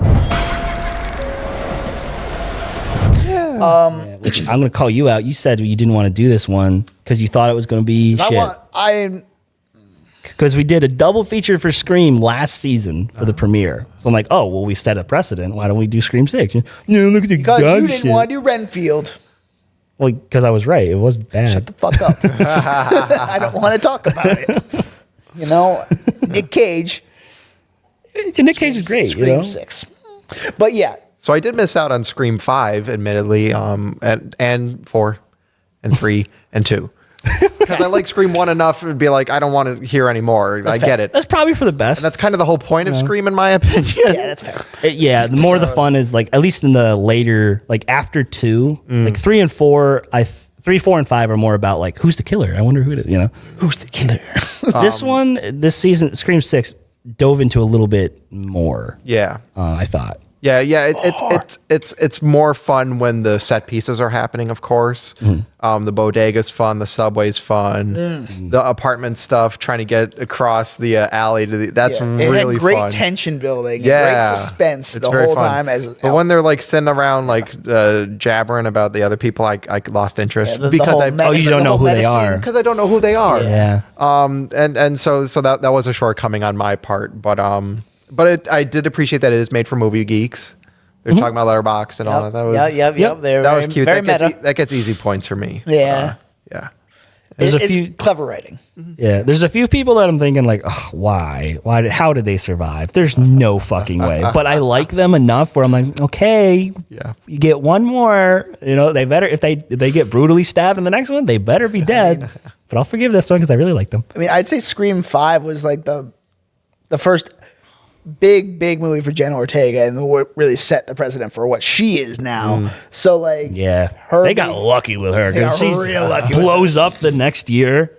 Yeah. Which I'm going to call you out. You said you didn't want to do this one because you thought it was going to be shit. Because we did a double feature for Scream last season for the premiere. So I'm like, oh, well, we set a precedent. Why don't we do Scream 6? No, look at the Because dog you didn't shit. want to do Renfield. Well, because I was right. It wasn't bad. Shut the fuck up. I don't want to talk about it. You know, Nick Cage. Nick Cage is great. Scream 6. But yeah. So I did miss out on Scream 5, admittedly, and 4 and 3 and 2. Because I like Scream 1 enough to be like, I don't want to hear anymore. I get it. That's probably for the best. And that's kind of the whole point of Scream, in my opinion. Yeah, that's fair. Yeah, the more the fun is, like, at least in the later, like after 2, like 3 and 4, 3, 4, and 5 are more about like who's the killer. I wonder who it is. You know, Who's the killer? this season, Scream 6 dove into a little bit more. Yeah. I thought. Yeah. It's more fun when the set pieces are happening, of course. The bodega's fun, the subway's fun, the apartment stuff, trying to get across the alley to that's really it had great fun. tension building, Yeah, great suspense it's the very whole fun. time. But when they're like sitting around like jabbering about the other people, I lost interest because you don't know who they are. because I don't know who they are. Yeah. And so that was a shortcoming on my part, but I did appreciate that it is made for movie geeks. They're talking about Letterboxd and all that. That was that was cute. That gets easy points for me. Yeah. Yeah. There's a It's few clever writing. Yeah, there's a few people that I'm thinking like, oh, why? How did they survive? There's no fucking way. But I like them enough where I'm like, okay, Yeah. you get one more. You know, they better if they get brutally stabbed in the next one, they better be dead. But I'll forgive this one because I really like them. I mean, I'd say Scream 5 was like the first big movie for Jenna Ortega and what really set the precedent for what she is now. So like, Yeah, her they got lucky with her because got she real lucky with blows up the next year.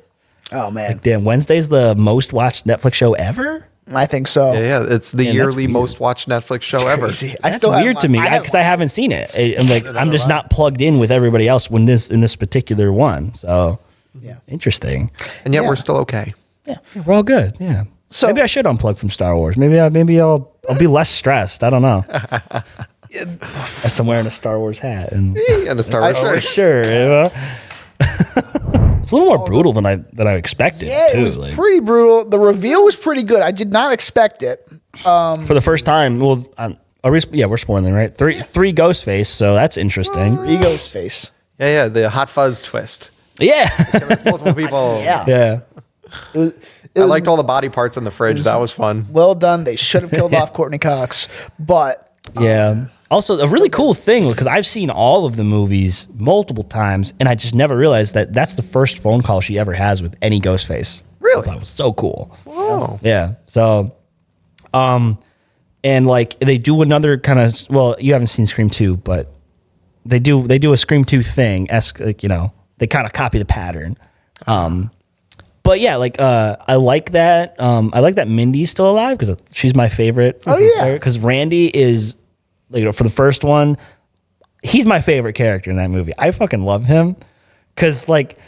oh man, Damn, Wednesday's the most watched Netflix show ever. I think so. Yeah. It's the Man, that's yearly weird. most watched Netflix show ever. Crazy. That's weird to me because I haven't seen it. I'm like, I'm just not plugged in with everybody else in this particular one. So Yeah. interesting. And yet Yeah. we're still okay. Yeah, we're all good. Yeah. So- maybe I should unplug from Star Wars. Maybe I'll be less stressed. I don't know. As I'm wearing a Star Wars hat and And a Star Wars shirt. sure, you know? It's a little more brutal than I expected Yeah, too. it was like, pretty brutal. The reveal was pretty good. I did not expect it. for the first time. Well, we're spoiling, right? Three Ghostface, so that's interesting. Ego's face. Yeah. The Hot Fuzz twist. Yeah, There's multiple people. Yeah. yeah. I liked all the body parts in the fridge. That was fun. Well done. They should have killed off Courtney Cox, but Yeah. Also, a really cool thing because I've seen all of the movies multiple times, and I just never realized that that's the first phone call she ever has with any Ghostface. Really? That was so cool. Oh. Yeah. So, and like they do another kind of, well, you haven't seen Scream 2, but they do a Scream 2 thing. Like, you know, they kind of copy the pattern. But yeah, like I like that. I like that Mindy's still alive because she's my favorite. Oh, yeah. Because Randy is, you know, for the first one, he's my favorite character in that movie. I fucking love him because, like,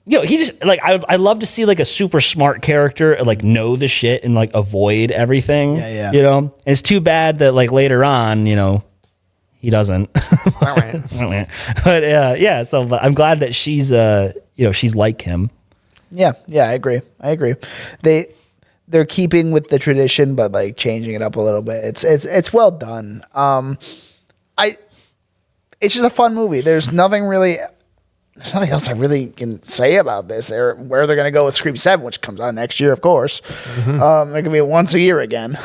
you know, he just like I love to see like a super smart character like know the shit and like avoid everything. Yeah. You know, and it's too bad that like later on, you know, he doesn't. But yeah. So but I'm glad that she's she's like him. yeah, I agree. They're keeping with the tradition, but like changing it up a little bit. It's well done. It's just a fun movie. There's nothing else I really can say about this or where they're going to go with Scream 7, which comes out next year, of course. They're going to be once a year again.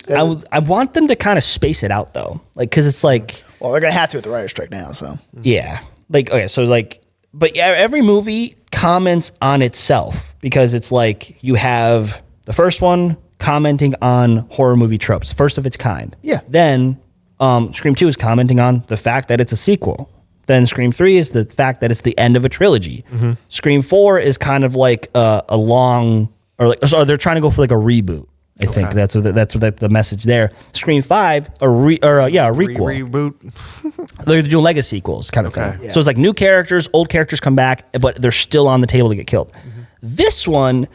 I want them to kind of space it out though, like because it's like, Well, they're going to have to with the writer's strike now, so. yeah, like okay, so like, but yeah, every movie comments on itself because it's like you have the first one commenting on horror movie tropes, first of its kind. Yeah. Then Scream 2 is commenting on the fact that it's a sequel. Then Scream 3 is the fact that it's the end of a trilogy. Scream 4 is kind of like a long, or like, so they're trying to go for like a reboot. I think that's the message there. Scream 5, a requel. Reboot. They're doing legacy sequels kind of thing. Okay. So it's like new characters, old characters come back, but they're still on the table to get killed. This one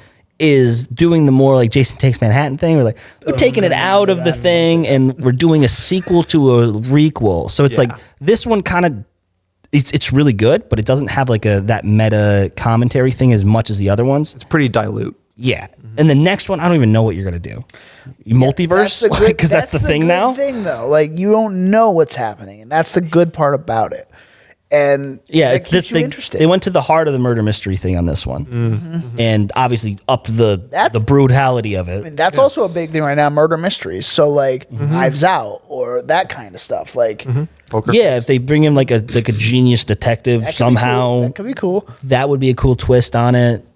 is doing the more like Jason Takes Manhattan thing. We're like, we're taking it out of the thing and we're doing a sequel to a requel. So it's like this one kind of, it's really good, but it doesn't have like that meta commentary thing as much as the other ones. It's pretty dilute. Yeah. And the next one, I don't even know what you're going to do. Multiverse? Because that's the thing now? Thing, though. Like, you don't know what's happening, and that's the good part about it. And it keeps you interested. They went to the heart of the murder mystery thing on this one. And obviously up the brutality of it. I mean, that's also a big thing right now, murder mysteries. So, like, Knives Out or that kind of stuff. Like, if they bring in like a genius detective somehow. That could be cool. That would be a cool twist on it.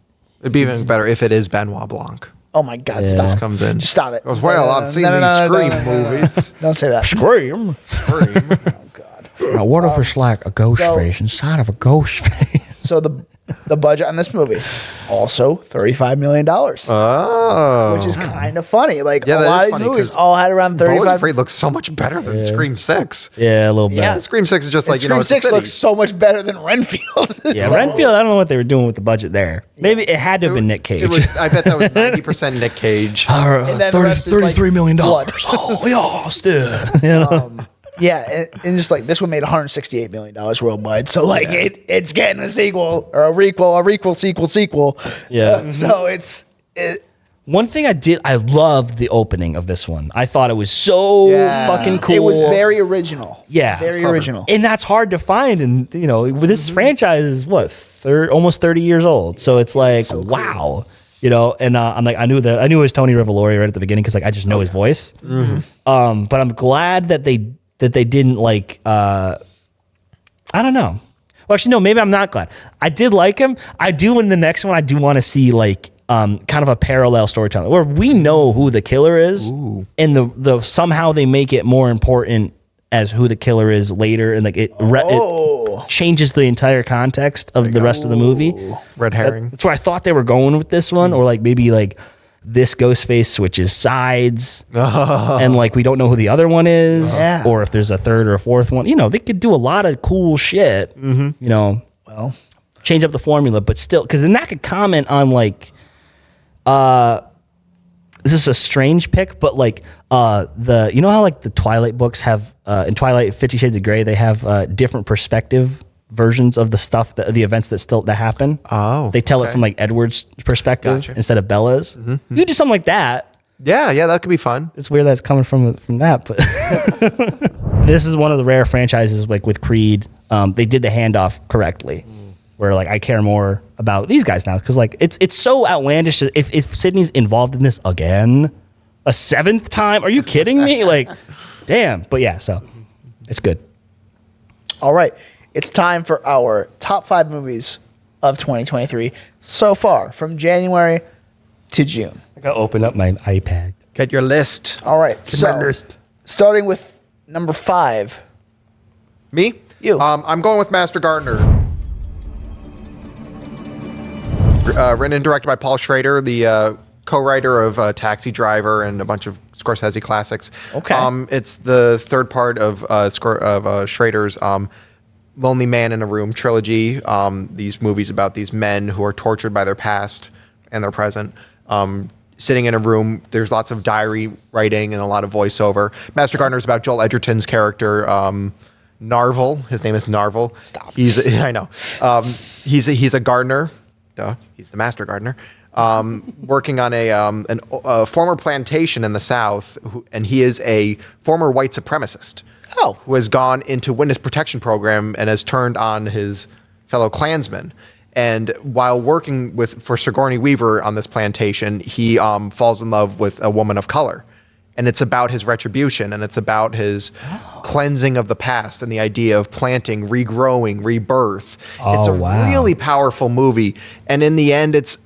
It'd be even better if it is Benoit Blanc. Oh my God! Stop. This comes in. Just stop it. Well, I've seen these Scream movies. Don't say that. Scream. Oh God. Now, what if it's like a ghost face inside of a ghost face? So the budget on this movie also $35 million. Oh, which is kind of funny. Like Yeah, a that lot is of these funny, movies 'cause all had around Beau is 35. Afraid looks so much better than Scream 6. Yeah, a little bit. Yeah. Scream 6 is just like, Scream it's a 6 city. looks so much better than Renfield. Yeah, So- Renfield, I don't know what they were doing with the budget there. Maybe it had to have been Nick Cage. It was, I bet that was 90% Nick Cage. And then the rest is, like, $33 million. blood. Oh, yes, dude. You know? Yeah, and just like this one made $168 million worldwide. So like it's getting a sequel or a requel, sequel. Yeah. So it's One thing I loved the opening of this one. I thought it was so fucking cool. It was very original. Yeah. Very original. And that's hard to find. And, you know, this franchise is what, almost 30 years old. So it's like, wow. You know, and I'm like, I knew it was Tony Revolori right at the beginning because like I just know his voice. But I'm glad that they didn't like. I don't know. Well, actually, no. Maybe I'm not glad. I did like him. I do in the next one. I do want to see like kind of a parallel storytelling where we know who the killer is, and the somehow they make it more important as who the killer is later, and like it changes the entire context of the rest of the movie. Red herring. That's where I thought they were going with this one, or like maybe like this Ghostface switches sides, and like we don't know who the other one is, or if there's a third or a fourth one. You know, they could do a lot of cool shit. You know, well, change up the formula, but still, because then that could comment on like, this is a strange pick, but like you know how like the Twilight books have in Twilight 50 Shades of Grey they have different perspective versions of the stuff the events that happen. They tell it from like Edward's perspective instead of Bella's. You could do something like that. Yeah, that could be fun. It's weird that it's coming from that, but this is one of the rare franchises like with Creed. They did the handoff correctly, where like I care more about these guys now because like it's so outlandish. If Sydney's involved in this again, a seventh time, are you kidding me? Like, damn. But yeah, so it's good. all right. It's time for our top 5 movies of 2023 so far from January to June. I gotta open up my iPad. Get your list. All right. So starting with number 5. Me? You. I'm going with Master Gardener. Written and directed by Paul Schrader, the co-writer of Taxi Driver and a bunch of Scorsese classics. Okay. It's the third part of Schrader's Lonely Man in a Room trilogy. These movies about these men who are tortured by their past and their present. Sitting in a room, there's lots of diary writing and a lot of voiceover. Master Gardener is about Joel Edgerton's character, Narvel. His name is Narvel. Stop. I know. He's a gardener. Duh. He's the master gardener. Working on a former plantation in the South, and he is a former white supremacist. Who has gone into witness protection program and has turned on his fellow Klansmen. And while working for Sigourney Weaver on this plantation, he falls in love with a woman of color. And it's about his retribution, and it's about his cleansing of the past and the idea of planting, regrowing, rebirth. It's a really powerful movie. And in the end, it's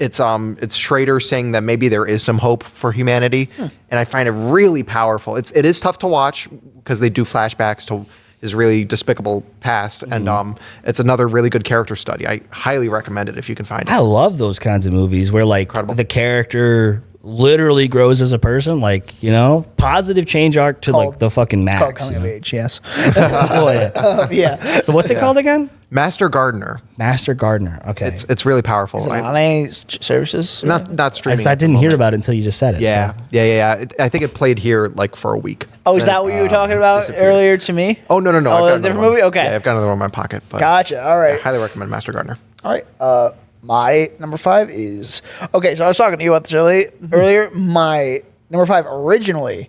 Schrader saying that maybe there is some hope for humanity. And I find it really powerful. It is tough to watch because they do flashbacks to his really despicable past. And it's another really good character study. I highly recommend it if you can find it. I love those kinds of movies where like the character literally grows as a person, like, you know, positive change arc to like the fucking max. It's called Coming of Age, yes. Oh, yeah. Yeah. So what's it called again? Master Gardener. Master Gardener. Okay. It's really powerful. Is it on any services? Not streaming. I at the didn't hear moment. about it until you just said it. Yeah, so. yeah. I think it played here like for a week. Oh, is that what you were talking about earlier to me? Oh, no. Oh, I've got that's a different another movie? one. Okay. Yeah, I've got another one in my pocket. But Gotcha. All right. I highly recommend Master Gardener. All right. My number 5 is okay. So I was talking to you about this earlier. My number 5 originally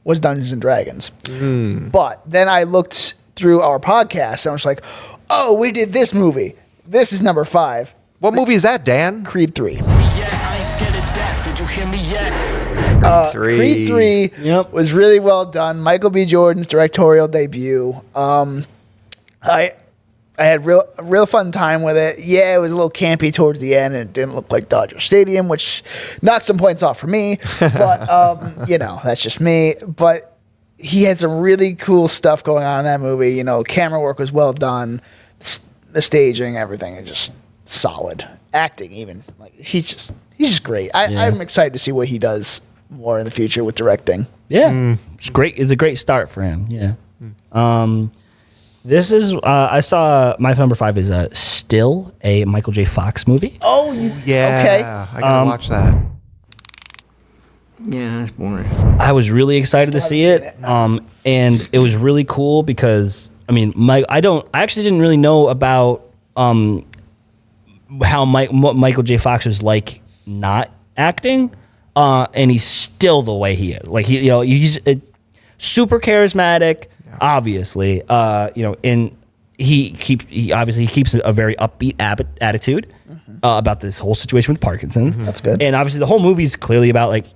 was Dungeons and Dragons, but then I looked through our podcast and I was like, "Oh, we did this movie. This is number 5." What movie is that, Dan? Creed 3. Creed 3 Yep. was really well done. Michael B. Jordan's directorial debut. I had real fun time with it. Yeah, it was a little campy towards the end, and it didn't look like Dodger Stadium, which knocked some points off for me. But that's just me. But he had some really cool stuff going on in that movie. Camera work was well done. The staging, everything is just solid. Acting, even he's just great. I'm excited to see what he does more in the future with directing. Yeah. It's great. It's a great start for him. Yeah. This is I saw my number 5 is still a Michael J. Fox movie. Oh, Yeah. okay. I gotta watch that. Yeah, that's boring. I was really excited to see it. And it was really cool because I mean, I actually didn't really know about how Michael J. Fox was like not acting, and he's still the way he is. Like he's super charismatic, obviously. And he obviously keeps a very upbeat attitude about this whole situation with Parkinson's. That's good. And obviously, the whole movie's clearly about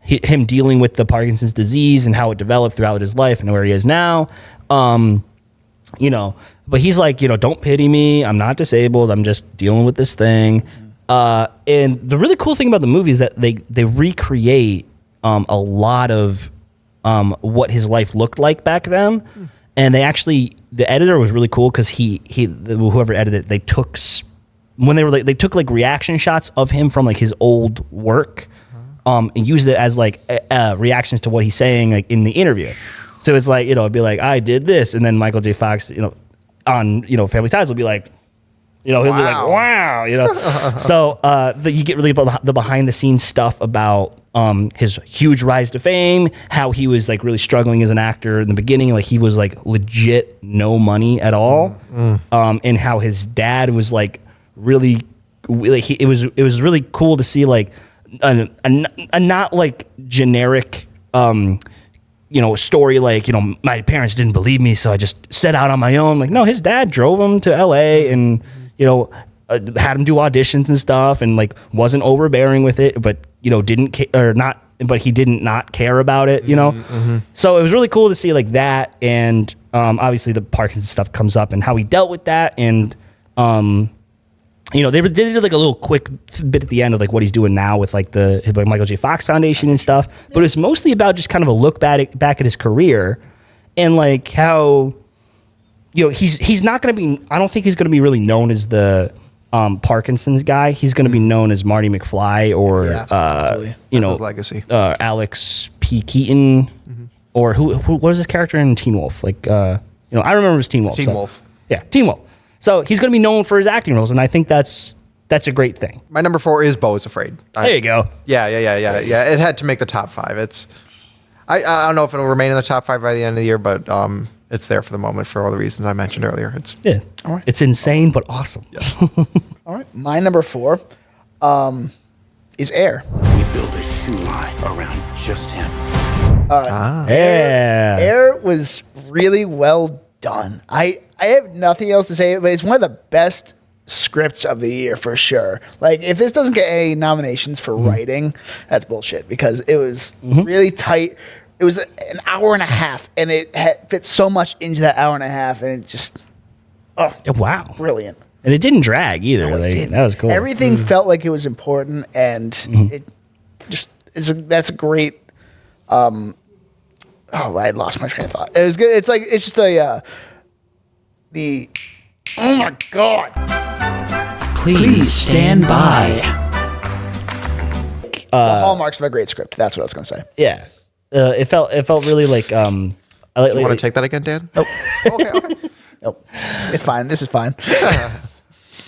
him dealing with the Parkinson's disease and how it developed throughout his life and where he is now. But he's like, don't pity me. I'm not disabled. I'm just dealing with this thing. And the really cool thing about the movie is that they recreate a lot of what his life looked like back then. And the editor was really cool because whoever edited it, they took like reaction shots of him from like his old work, and used it as like reactions to what he's saying like in the interview. So it's like, it'd be like, I did this. And then Michael J. Fox, on, Family Ties will be like, he'll be like, wow, So you get really about the behind the scenes stuff about his huge rise to fame, how he was like really struggling as an actor in the beginning. Like he was like legit no money at all. And how his dad was like really, like it was really cool to see like a not like generic, story like, my parents didn't believe me, so I just set out on my own. Like, no, his dad drove him to LA and, had him do auditions and stuff and like wasn't overbearing with it, but, didn't care or not, but he didn't not care about it, So it was really cool to see like that. And obviously the Parkinson's stuff comes up and how he dealt with that. And, they did like a little quick bit at the end of like what he's doing now with like the Michael J. Fox Foundation and stuff. But it's mostly about just kind of a look back at his career and like how, he's not going to be, I don't think he's going to be really known as the Parkinson's guy. He's going to be known as Marty McFly or, That's his legacy. Alex P. Keaton or who what was his character in Teen Wolf? Like, I remember it was Teen Wolf. Teen Wolf. Yeah, Teen Wolf. So he's going to be known for his acting roles, and I think that's a great thing. My number 4 is Beau is Afraid. There you go. Yeah. It had to make the top 5. I don't know if it'll remain in the top 5 by the end of the year, but it's there for the moment for all the reasons I mentioned earlier. All right. It's insane, but awesome. Yeah. All right. My number 4 is Air. We build a shoe line around just him. Yeah. Air was really well done. I have nothing else to say, but it's one of the best scripts of the year for sure. Like, if this doesn't get any nominations for writing, that's bullshit because it was really tight. It was an hour and a half, and it fit so much into that hour and a half, and it just, Wow. brilliant. And it didn't drag either. No, it Like, didn't. that was cool. Everything felt like it was important, and it just that's a great. I lost my train of thought. It was good. It's like it's just the. Oh my god! Please stand by. The hallmarks of a great script. That's what I was gonna say. Yeah. It felt really like You want to take that again, Dan? Oh. Okay. Nope. It's fine. This is fine.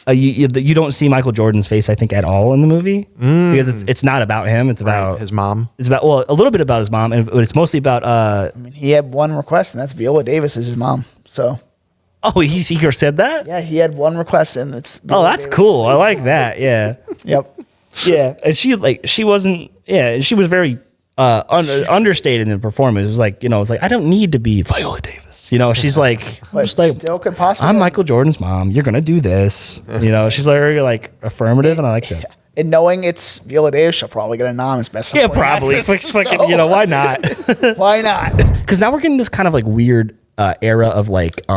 You don't see Michael Jordan's face, I think, at all in the movie because it's not about him. It's about his mom. It's about a little bit about his mom, but it's mostly about. I mean, he had one request, and that's Viola Davis is his mom. So. Oh, he said that? Yeah, he had one request, and it's. Viola that's Davis. Cool. I like that. Yeah. Yep. Yeah, and she wasn't. Yeah, she was very understated in the performance. It was like, it's like I don't need to be Viola Davis. She's like, still could possibly. I'm Michael Jordan's mom. You're gonna do this. She's very like affirmative, and I like that. And knowing it's Viola Davis, she'll probably get a nom as best. Yeah, probably. Actress, why not? Why not? Because now we're getting this kind of like weird era of like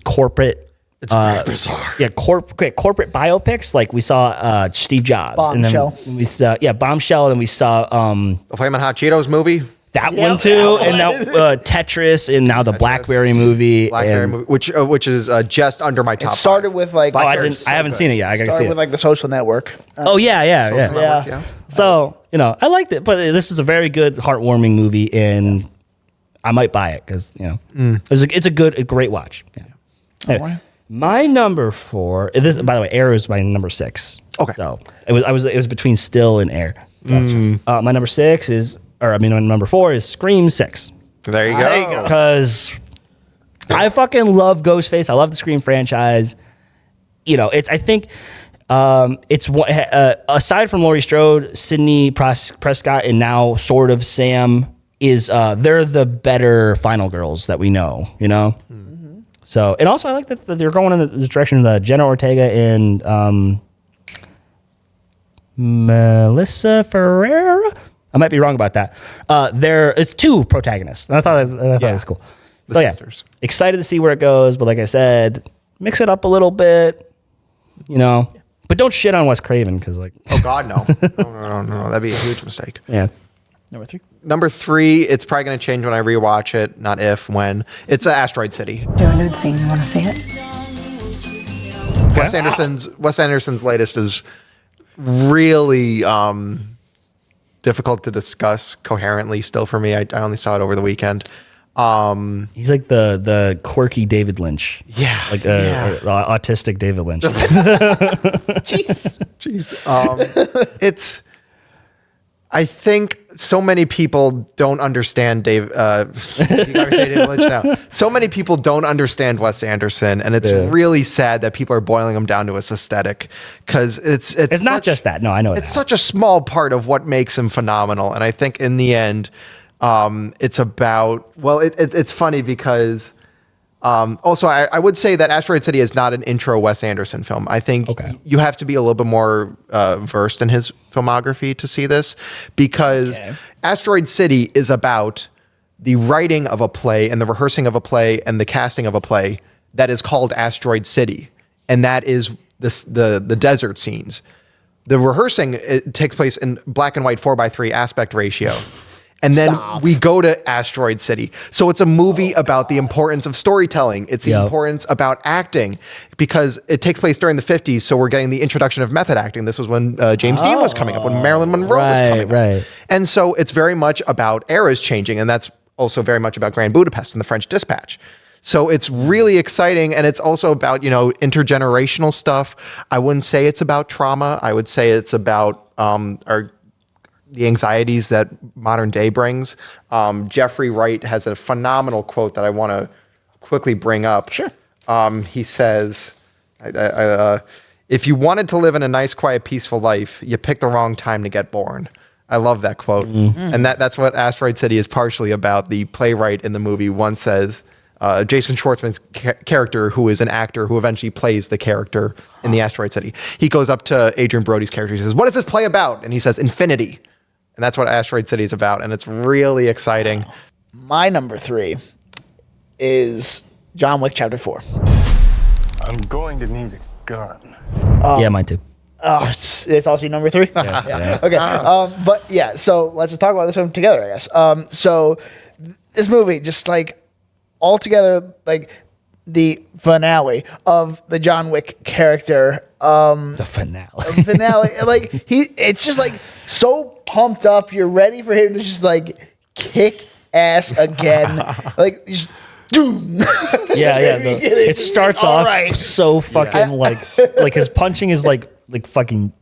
corporate. It's very bizarre. Yeah, corporate biopics. Like we saw Steve Jobs. Bombshell. And then we saw Bombshell, and we saw the Flamin' Hot Cheetos movie. That one too, and now Tetris, and now the BlackBerry movie, which is just under my top. It started with like. I haven't seen it yet. I gotta see it. With like the Social Network. Yeah. So I liked it, but this is a very good, heartwarming movie, and I might buy it because it's a great watch. Yeah. Anyway, my number 4. This, by the way, Air is my number 6. Okay. So it was between Still and Air. My number 4 is Scream 6. There you go. Because I fucking love Ghostface. I love the Scream franchise. I think it's aside from Laurie Strode, Sidney Prescott, and now sort of Sam is they're the better final girls that we know. So, and also I like that they're going in the direction of Jenna Ortega and Melissa Ferreira. I might be wrong about that. It's 2 protagonists, and I thought it was cool. The sisters. Excited to see where it goes, but like I said, mix it up a little bit, But don't shit on Wes Craven because oh God, no, no, that'd be a huge mistake. Yeah. Number 3, it's probably going to change when I rewatch it. Not if, when. It's Asteroid City. Do a nude scene. You want to see it? Wes Anderson's latest is really difficult to discuss coherently still for me. I only saw it over the weekend. He's like the quirky David Lynch. Yeah. Like autistic David Lynch. Jeez. It's... I think so many people don't understand you gotta say David Lynch now. So many people don't understand Wes Anderson, and it's really sad that people are boiling him down to his aesthetic because it's not just that. No, I know it's such a small part of what makes him phenomenal, and I think in the end, it's about it's funny because. Also, I would say that Asteroid City is not an intro Wes Anderson film. I think you have to be a little bit more versed in his filmography to see this because Asteroid City is about the writing of a play and the rehearsing of a play and the casting of a play that is called Asteroid City. And that is the desert scenes. The rehearsing, it takes place in black and white 4:3 aspect ratio. And then we go to Asteroid City. So it's a movie about the importance of storytelling. It's the importance about acting because it takes place during the 50s. So we're getting the introduction of method acting. This was when James Dean was coming up, when Marilyn Monroe was coming up. And so it's very much about eras changing. And that's also very much about Grand Budapest and the French Dispatch. So it's really exciting. And it's also about, intergenerational stuff. I wouldn't say it's about trauma. I would say it's about the anxieties that modern day brings. Jeffrey Wright has a phenomenal quote that I want to quickly bring up. Sure. He says, if you wanted to live in a nice, quiet, peaceful life, you picked the wrong time to get born. I love that quote. And that's what Asteroid City is partially about. The playwright in the movie once says, Jason Schwartzman's character, who is an actor who eventually plays the character in the Asteroid City, he goes up to Adrian Brody's character. He says, "What is this play about?" And he says, "Infinity." And that's what Asteroid City is about. And it's really exciting. My number 3 is John Wick Chapter 4. I'm going to need a gun. Yeah, mine too. Oh, it's also your number 3? Yeah. Okay. But yeah, so let's just talk about this one together, I guess. So this movie, just like altogether, like the finale of the John Wick character. The finale. Like it's just like so pumped up. You're ready for him to just like kick ass again. Like Yeah. It starts All off right. so fucking like his punching is like fucking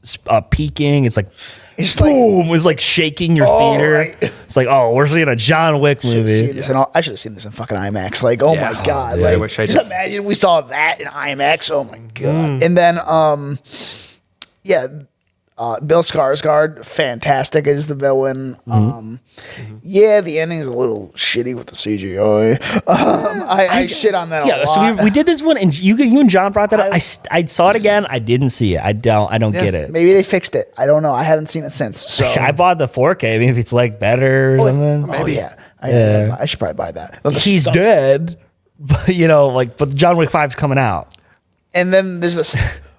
peaking. It's like It's boom. It's like shaking your theater. right. It's like, oh, we're seeing a John Wick movie. I should have seen this in fucking IMAX. Like, oh Yeah. my god! Yeah, I Like, wish I just did. imagine we saw that in IMAX. Oh my god! And then, Bill Skarsgård, fantastic as the villain. Yeah, the ending's a little shitty with the CGI. I shit on that a Yeah, lot. so we did this one, and you and John brought that up. I saw it again. I didn't see it. I don't get it. Maybe they fixed it. I don't know. I haven't seen it since. So I bought the 4K. Maybe it's like better or something. maybe. Yeah. I should probably buy that. He's dead, but but John Wick 5's coming out. And then there's this.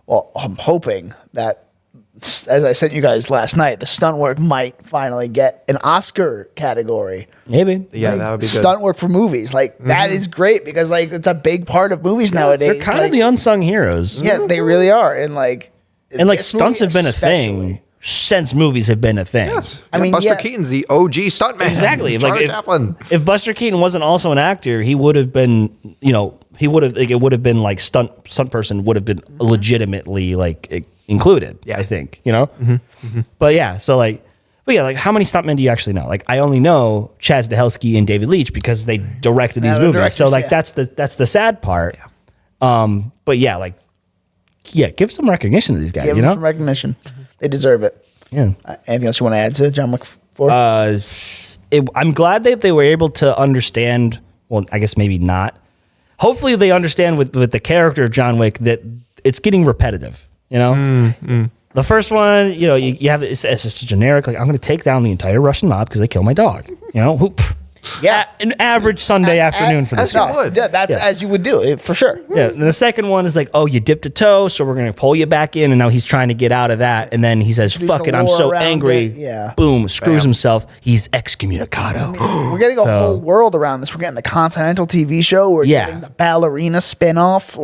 Well, I'm hoping that, as I sent you guys last night, the stunt work might finally get an Oscar category. Maybe. Yeah, that would be good. Stunt work for movies, that is great because it's a big part of movies nowadays. They're kind of the unsung heroes. yeah, they really are, and this stunts movie have been a thing especially. since movies have been a thing. Yes. I mean, Buster yeah. Keaton's the OG stuntman. Exactly. Charlie Like Chaplin. if Buster Keaton wasn't also an actor, he would have been, he would have it would have been like stunt person would have been legitimately included. Yeah. I think, But yeah, how many stuntmen do you actually know? Like, I only know Chaz Stahelski and David Leitch because they directed these they're movies. So directors, that's the sad part. But give some recognition to these guys. Give them some recognition. They deserve it. Yeah. Anything else you want to add to John Wick 4? I'm glad that they were able to understand. Well, I guess maybe not. Hopefully, they understand with the character of John Wick that it's getting repetitive. The first one, you have it's just generic. Like, I'm going to take down the entire Russian mob because they killed my dog. An average Sunday afternoon for this guy. would. Yeah, that's as you would do, for sure. Yeah, and the second one is like, oh, you dipped a toe, so we're gonna pull you back in, and now he's trying to get out of that, and then he says, "Fuck the it, I'm lore so around angry." it, yeah. Boom, screws himself. He's excommunicado. We're getting a whole world around this. We're getting the Continental TV show. We're getting the ballerina spinoff.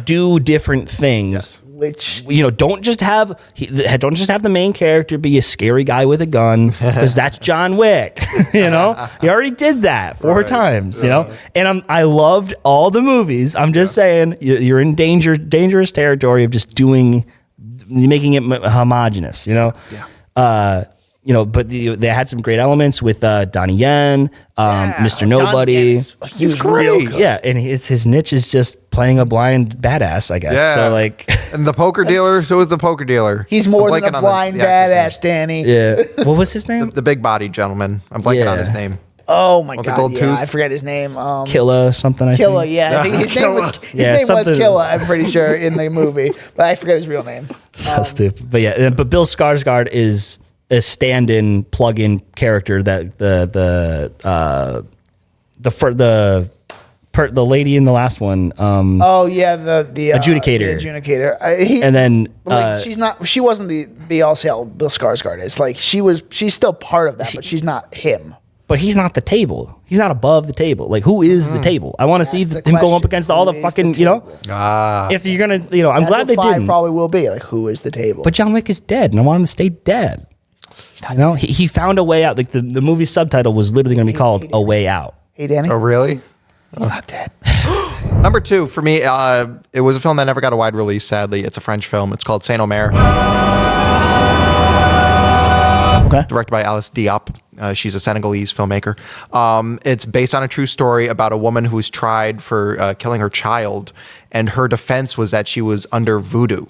Do different things. Which Don't just have the main character be a scary guy with a gun, because that's John Wick. He already did that 4 times. And I loved all the movies. I'm just saying you're in dangerous territory of just making it homogenous. But they had some great elements with Donnie Yen, Mr. Nobody. He's great. Yeah, and his niche is just playing a blind badass, I guess. Yeah. So And the poker dealer, so is the poker dealer. He's more I'm than blanking a on blind the actor's badass, Danny. yeah. What was his name? The big body gentleman. I'm blanking on his name. Oh my the god! gold tooth? I forget his name. Killa something. I Killa, think. yeah. I think his name was something- Killa. I'm pretty sure in the movie, but I forget his real name. So stupid. But Bill Skarsgård is a stand-in, plug-in character that the lady in the last one. Oh yeah, the Adjudicator. The adjudicator. And then she's not. She wasn't the BLCL. Bill Skarsgård is like she's still part of that, but she's not him. but he's not the table. He's not above the table. Like, who is the table? I want to see him go up against all the fucking, if you're going to, I'm glad they didn't. Probably will be like, who is the table? But John Wick is dead, and I want him to stay dead. He found a way out. Like, the movie subtitle was literally going to be called A Way Out. Hey, Danny. Oh, really? He's not dead. Number 2 for me, it was a film that never got a wide release. Sadly, it's a French film. It's called Saint Omer. Okay. Directed by Alice Diop. She's a Senegalese filmmaker. It's based on a true story about a woman who was tried for killing her child, and her defense was that she was under voodoo.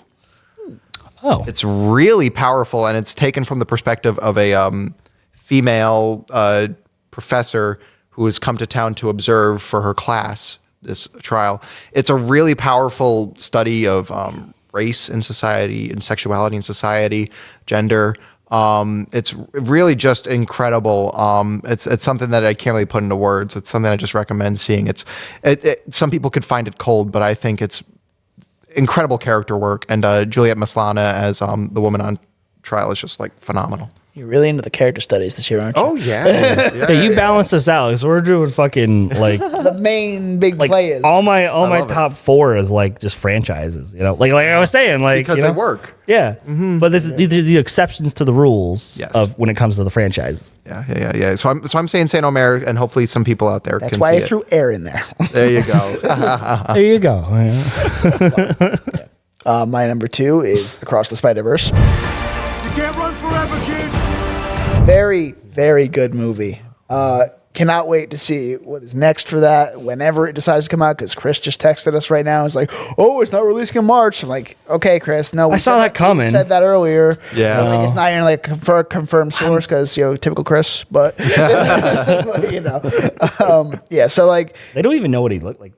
Oh. It's really powerful, and it's taken from the perspective of a female professor who has come to town to observe for her class this trial. It's a really powerful study of race in society and sexuality in society, gender. It's really just incredible. It's something that I can't really put into words. It's something I just recommend seeing. Some people could find it cold, but I think it's incredible character work. And Juliette Maslany as the woman on trial is just like phenomenal. You're really into the character studies this year, aren't you? Oh yeah. Hey, you balance us out because we're doing fucking like The main big like play is all my love it. top 4 is like just franchises. You know, like I was saying, like because you they know? work. Yeah, but these are the exceptions to the rules Yes. of when it comes to the franchise. Yeah. So I'm saying Saint Omer, and hopefully some people out there that's can why see I it. threw air in there. There you go. There you go. Yeah. My number 2 is Across the Spider-Verse. You can't run forever, kid. Very, very good movie. Cannot wait to see what is next for that whenever it decides to come out, because Chris just texted us right now. It's like, oh, it's not releasing in March. I'm like, okay, Chris, no. I saw that coming. We said that earlier. Yeah. Like, it's not even like a confirmed source because, typical Chris. But, yeah, so like. They don't even know what he looked like.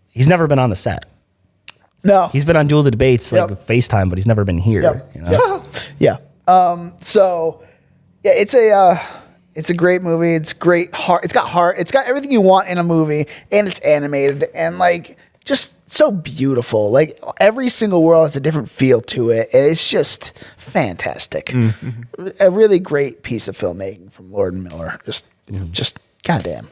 He's never been on the set. No. He's been on Duel of the Debates, like FaceTime, but he's never been here. Yep. You know? Yeah. So, yeah, it's a great movie. It's great heart. It's got heart. It's got everything you want in a movie, and it's animated and like just so beautiful. Like every single world has a different feel to it. And it's just fantastic. Mm-hmm. A really great piece of filmmaking from Lord and Miller. Just goddamn.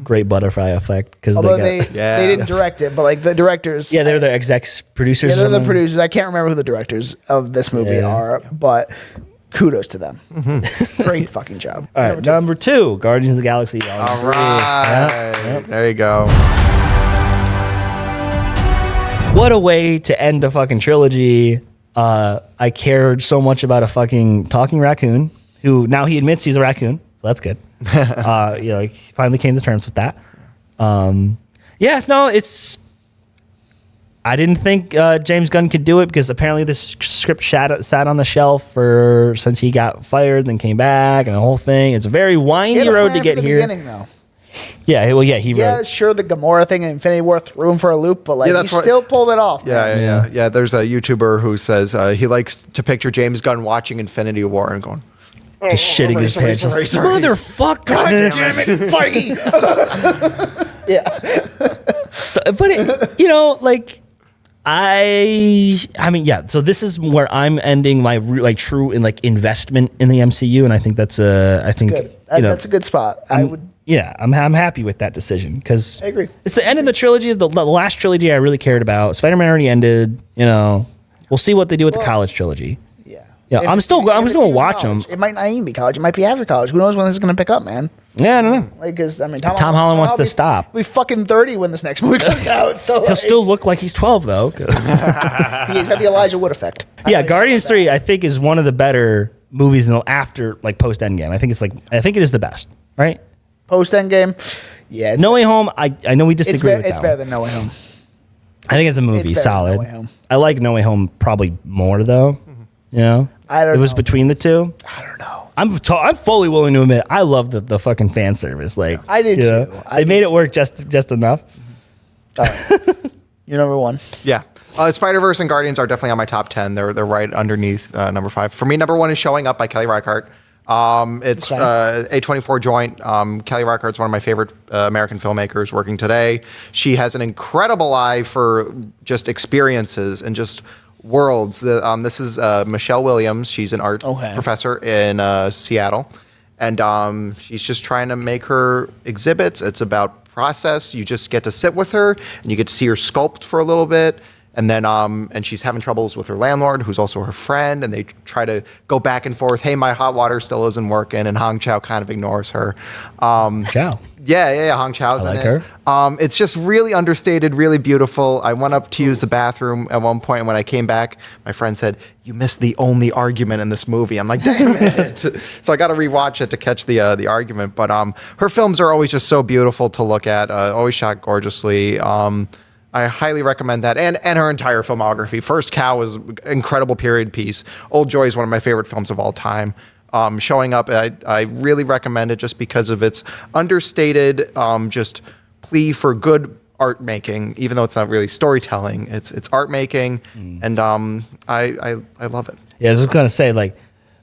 Great butterfly effect because Although they they didn't direct it, but like the directors. yeah, they're the execs producers. Yeah, they're or the something. producers. I can't remember who the directors of this movie are, but kudos to them. Great fucking job. All right, number 2, Guardians of the Galaxy. All right. There you go. What a way to end a fucking trilogy. I cared so much about a fucking talking raccoon who now he admits he's a raccoon, so that's good. He finally came to terms with that. I didn't think James Gunn could do it because apparently this script sat on the shelf since he got fired, then came back, and the whole thing. It's a very windy road to get here. Beginning, though. Yeah, he wrote. Sure, the Gamora thing in Infinity War threw him for a loop, but he that's what- still pulled it off. man. Yeah. There's a YouTuber who says he likes to picture James Gunn watching Infinity War and going, Just shitting his pants. sorry. Motherfucker! God damn it, Feige! So this is where I'm ending my true investment in the MCU, and I think that's Good. That's a good spot. I'm happy with that decision because I agree. It's the end of the trilogy of the last trilogy I really cared about. Spider-Man already ended. We'll see what they do with the college trilogy. Yeah, I'm still gonna watch them. It might not even be college. It might be after college. Who knows when this is gonna pick up, man? Yeah, I don't know. Because Tom Holland wants to stop. He'll be fucking 30 when this next movie comes out. So He'll still look like he's 12 though. he's got the Elijah Wood effect. Yeah, Guardians 3 I think is one of the better movies after post Endgame. I think it is the best, right? Post Endgame, yeah. No Way Home, I know we disagree with that. It's better than No Way Home. I think it's a movie, It's better than solid. No Way Home. I like No Way Home probably more though. I don't It was know. between the two. I don't know. I'm fully willing to admit I love the fucking fan service. I did too. They made it work just enough. You're number 1. yeah. Spider-Verse and Guardians are definitely on my top 10. They're right underneath number 5. For me, number 1 is Showing Up by Kelly Reichardt. It's A24 joint. Kelly Reichardt's one of my favorite American filmmakers working today. She has an incredible eye for just experiences and just worlds. This is Michelle Williams. She's an art professor in Seattle. And she's just trying to make her exhibits. It's about process. You just get to sit with her and you get to see her sculpt for a little bit. And then, and she's having troubles with her landlord, who's also her friend, and they try to go back and forth. Hey, my hot water still isn't working, and Hong Chow kind of ignores her. Chow. Yeah, Hong Chow's I in like it. her. It's just really understated, really beautiful. I went up to use the bathroom at one point, and when I came back, my friend said, "You missed the only argument in this movie." I'm like, damn it. So I got to rewatch it to catch the argument. But her films are always just so beautiful to look at, always shot gorgeously. I highly recommend that, and her entire filmography. First Cow is an incredible period piece. Old Joy is one of my favorite films of all time. Showing Up, I really recommend it just because of its understated just plea for good art making, even though it's not really storytelling. It's art making, and I love it. Yeah, I was just gonna say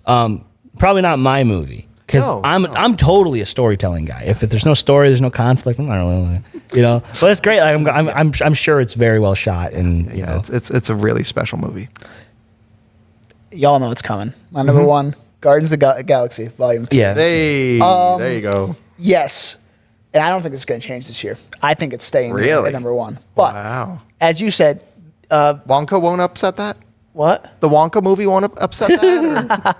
probably not my movie. Because I'm totally a storytelling guy. If there's no story, there's no conflict. I'm not really, But it's great. I'm sure it's very well shot, and it's a really special movie. Y'all know it's coming. My number 1, Guardians of the Galaxy Volume 3. Yeah. There you go. Yes. And I don't think it's going to change this year. I think it's staying Really? at number 1. But Wow. as you said, Wonka won't upset that? what? The Wonka movie won't upset that?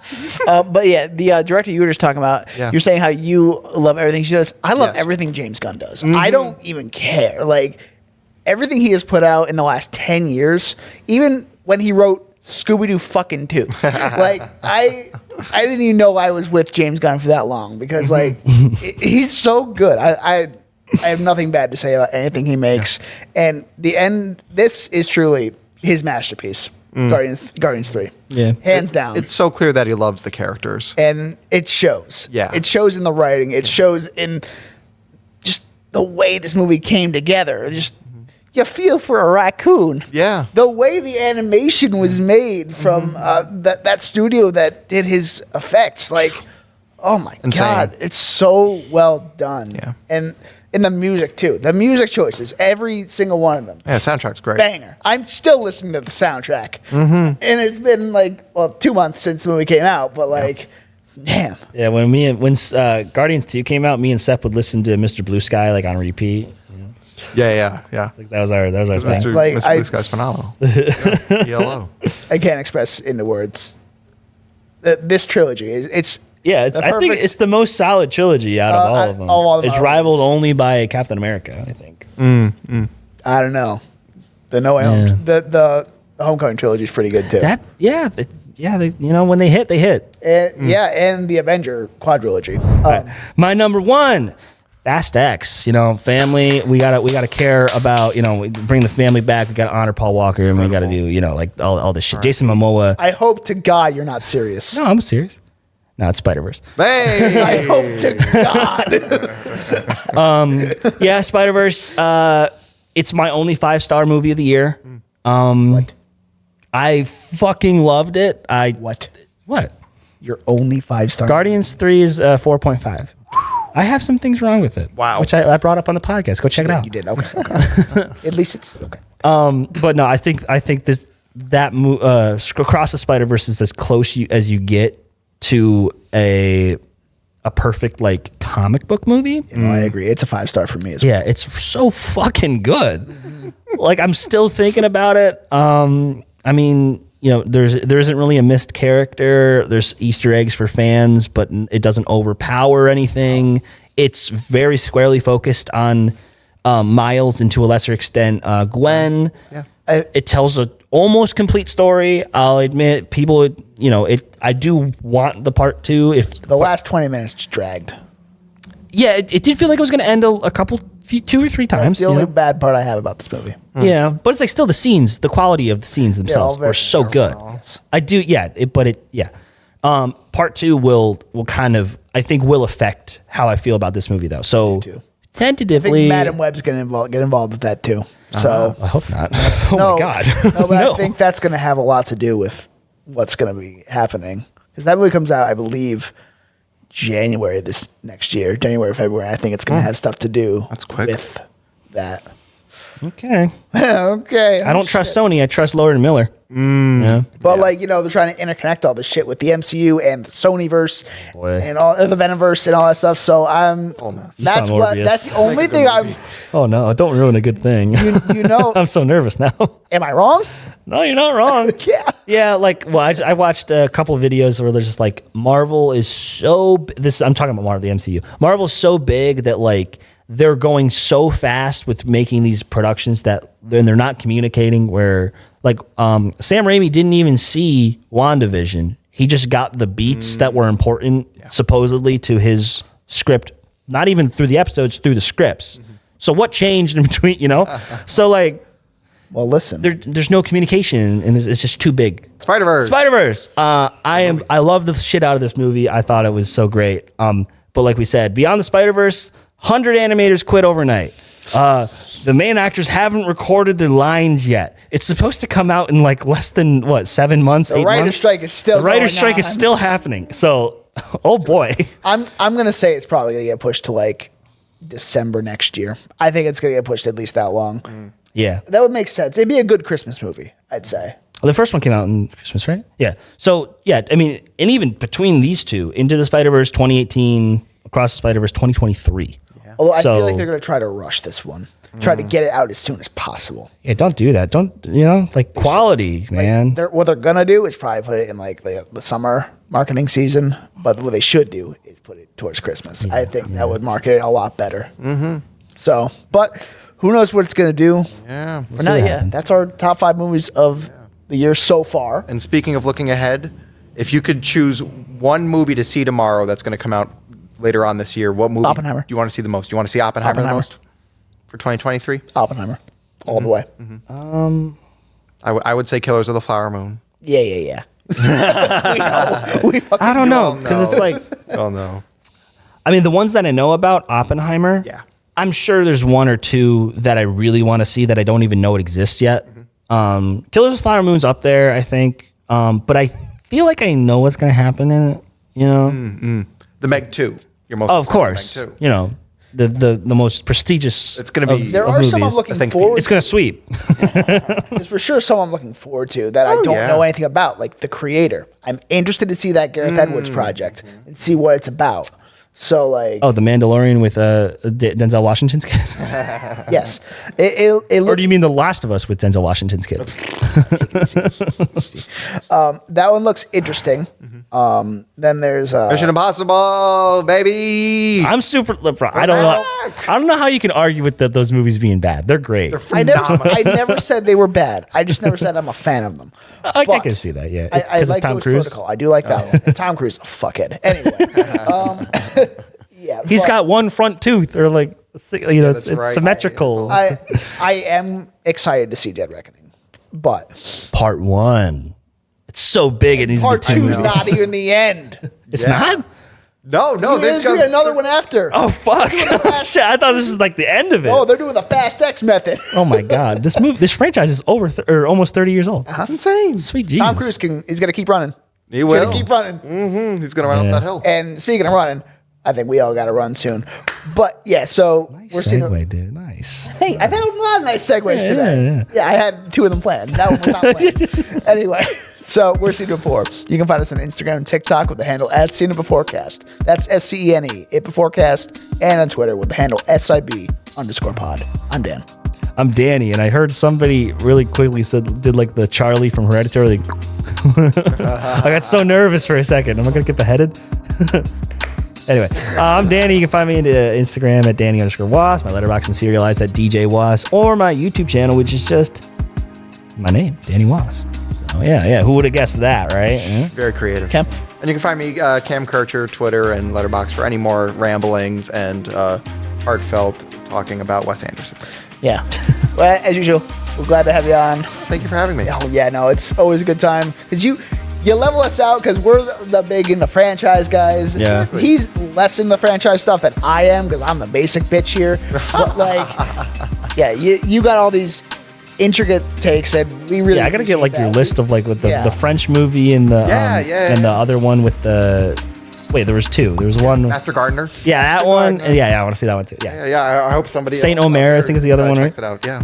Or? But yeah, the director you were just talking about, Yeah. you're saying how you love everything she does. I love Yes. everything James Gunn does. I don't even care. Like, everything he has put out in the last 10 years, even when he wrote Scooby-Doo fucking 2. Like, I didn't even know I was with James Gunn for that long because, like, he's so good. I have nothing bad to say about anything he makes. And this is truly his masterpiece. Guardians 3. Yeah. Hands down. It's so clear that he loves the characters. And it shows. Yeah. It shows in the writing. It shows in just the way this movie came together. Just you feel for a raccoon. Yeah. The way the animation was made from that studio that did his effects, like, oh my Insane. God, it's so well done. Yeah. And the music too. The music choices, every single one of them. Yeah, soundtrack's great. Banger. I'm still listening to the soundtrack. And it's been like, 2 months since the movie came out, but like, damn. Yeah, when Guardians 2 came out, me and Seth would listen to Mr. Blue Sky like on repeat. Yeah. Like that was our thing. Mr. Like, Mr. Blue Sky's phenomenal. ELO. I can't express into words. This trilogy it's Yeah, the I think perfect- it's the most solid trilogy out of all of them. all of them It's are. rivaled only by Captain America, I think. I don't know. The No Way Home, the Homecoming trilogy is pretty good too. When they hit, they hit. And, yeah, and the Avenger quadrilogy. My number 1, Fast X. Family. We gotta care about. We bring the family back. We gotta honor Paul Walker, and we gotta do like all this shit. Jason Momoa. I hope to God you're not serious. No, I'm serious. No, it's Spider-Verse. Hey! I hope to God. Yeah, Spider-Verse. It's my only 5-star movie of the year. What? I fucking loved it. What? What? You're only 5-star. Guardians 3 is 4.5. I have some things wrong with it. Wow. Which I brought up on the podcast. Go check it out. You did. Okay. At least it's okay. But no, I think Across the Spider-Verse is as close as you get to a perfect like comic book movie. I agree. It's a 5-star for me as well. Yeah, it's so fucking good. Like I'm still thinking about it. I mean, there isn't really a missed character. There's Easter eggs for fans, but it doesn't overpower anything. It's very squarely focused on Miles and to a lesser extent Gwen. Yeah. It tells a almost complete story. I'll admit, people, I do want the part 2. If The last 20 minutes just dragged. yeah, it did feel like it was going to end a couple, 2 or 3 times. That's the only bad part I have about this movie. Yeah, but it's like still the scenes, the quality of the scenes themselves all very were so good. personal. I do, yeah, part 2 will kind of, I think, will affect how I feel about this movie though. So too. I tentatively, think Madam Web's going to get involved with that too. So I hope not. Oh no, my god, no, but I think that's going to have a lot to do with what's going to be happening because that movie comes out, I believe, January this next year, January, February. I think it's going to have stuff to do That's quick. with that. Okay, Okay. I don't trust Sony. I trust Lord and Miller. Yeah. But they're trying to interconnect all this shit with the MCU and the Sonyverse Boy. and all the Venomverse and all that stuff. So You that's sound what Morbius. that's the only thing I'm. Oh no! Don't ruin a good thing. You know, I'm so nervous now. am I wrong? No, you're not wrong. Yeah. Yeah, I watched a couple of videos where they're just like Marvel is so I'm talking about Marvel, the MCU. Marvel's so big that like they're going so fast with making these productions that then they're not communicating. Where like Sam Raimi didn't even see WandaVision. He just got the beats that were important supposedly to his script. Not even through the episodes, through the scripts. So what changed in between? So like. Well, listen. There's no communication, and it's just too big. Spider-Verse. I love the shit out of this movie. I thought it was so great. But like we said, Beyond the Spider-Verse, 100 animators quit overnight. The main actors haven't recorded their lines yet. It's supposed to come out in like less than 7 months, 8 months. The writer's strike is still. The writer's going strike is on. still happening. So, oh boy. I'm gonna say it's probably gonna get pushed to like December next year. I think it's gonna get pushed at least that long. Yeah. That would make sense. It'd be a good Christmas movie, I'd say. Oh, the first one came out in Christmas, right? Yeah. So, yeah, I mean, and even between these two, Into the Spider-Verse 2018, Across the Spider-Verse 2023. Yeah. Although I feel like they're going to try to rush this one. Try to get it out as soon as possible. Yeah, don't do that. Don't, like quality, man. What they're going to do is probably put it in like the summer marketing season. But what they should do is put it towards Christmas. I think that would market it a lot better. Mm-hmm. So, but who knows what it's going to do. Yeah. For now, yeah. That's our top 5 movies of the year so far. And speaking of looking ahead, if you could choose one movie to see tomorrow that's going to come out later on this year, what movie Oppenheimer. do you want to see the most? Do you want to see Oppenheimer the most for 2023? Oppenheimer. All the way. Mm-hmm. I would say Killers of the Flower Moon. Yeah. I don't know, because it's like... Oh, no. I mean, the ones that I know about, Oppenheimer, I'm sure there's one or two that I really want to see that I don't even know it exists yet. Killers of the Flower Moon's up there, I think. But I feel like I know what's going to happen in it, The Meg 2. Your most of course. Meg 2. The most prestigious. It's going to be. There are some I'm looking forward to. It's going to sweep. There's for sure some I'm looking forward to that I don't know anything about, like The Creator. I'm interested to see that Gareth Edwards project and see what it's about. So like, the Mandalorian with Denzel Washington's kid. Yes, it looks. Or do you mean The Last of Us with Denzel Washington's kid? That one looks interesting. Then there's Mission Impossible, baby. I'm super. I don't know how you can argue with those movies being bad. They're great. I never said they were bad. I just never said I'm a fan of them. I can see that. Yeah, I like Tom Ghost Cruise. Protocol. I do like that one. And Tom Cruise, a fuckhead. Anyway, yeah, he's got one front tooth, or like it's right. symmetrical. I am excited to see Dead Reckoning, but Part 1. It's so big. It needs Part to be 2 is not even the end. It's not. No. There's gonna be another one after. Oh fuck! Shit, I thought this was like the end of it. Oh, they're doing the Fast X method. Oh my god, this franchise is over almost 30 years old. That's insane. Sweet Jesus. Tom Cruise he's gonna keep running. He will. Gonna keep running. Mm-hmm. He's gonna run up that hill. And speaking of running, I think we all got to run soon. But yeah, so we're seeing. Segue, dude. Nice. Hey, I've had a lot of nice segues today. Yeah, I had 2 of them planned. That one was not planned. Anyway, so we're Seen It Before. You can find us on Instagram and TikTok with the handle @SeenItBeforecast. That's SCENE, It Beforecast, and on Twitter with the handle SIB_pod. I'm Dan. I'm Danny, and I heard somebody really quickly did like the Charlie from Hereditary. I got so nervous for a second. Am I gonna get beheaded? Anyway, I'm Danny. You can find me on Instagram at Danny_Was, my letterbox and serialized at DJ Was, or my YouTube channel, which is just my name, Danny Was. So yeah. Who would have guessed that, right? Yeah. Very creative. Cam? And you can find me, Cam Kircher, Twitter and Letterboxd for any more ramblings and heartfelt talking about Wes Anderson. Yeah. Well, as usual, we're glad to have you on. Thank you for having me. Oh yeah, no, it's always a good time because you level us out because we're the big in the franchise guys. Yeah. He's less in the franchise stuff than I am because I'm the basic bitch here. But like, yeah, you got all these intricate takes and we really. Yeah, I gotta get like appreciate your that. list of like with the French movie and the and the other one with the. Wait, there was 2. There was one. Master Gardener. Yeah, that Master one. Gardener. Yeah, I want to see that one too. Yeah. Yeah. I hope somebody. Saint else Omer, out there, I think is the other one, checks right? it out. Yeah.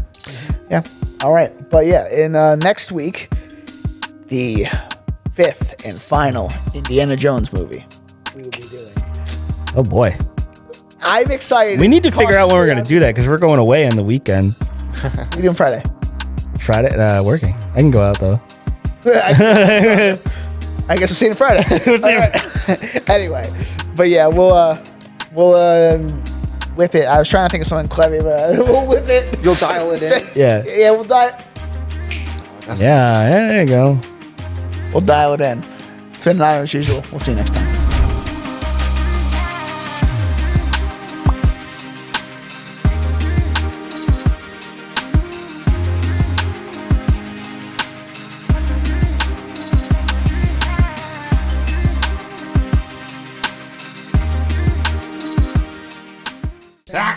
Yeah. All right. But yeah, in next week, the 5th and final Indiana Jones movie we will be doing. Oh boy. I'm excited. We need to figure out when we're gonna do that because we're going away on the weekend. We're doing Friday. Friday, working. I can go out though. I guess we'll see you on Friday. We'll see you. Anyway, but yeah, we'll whip it. I was trying to think of something clever, but we'll whip it. You'll dial it in. Yeah. We'll dial. Yeah, there you go. We'll dial it in. It's been an honor as usual. We'll see you next time.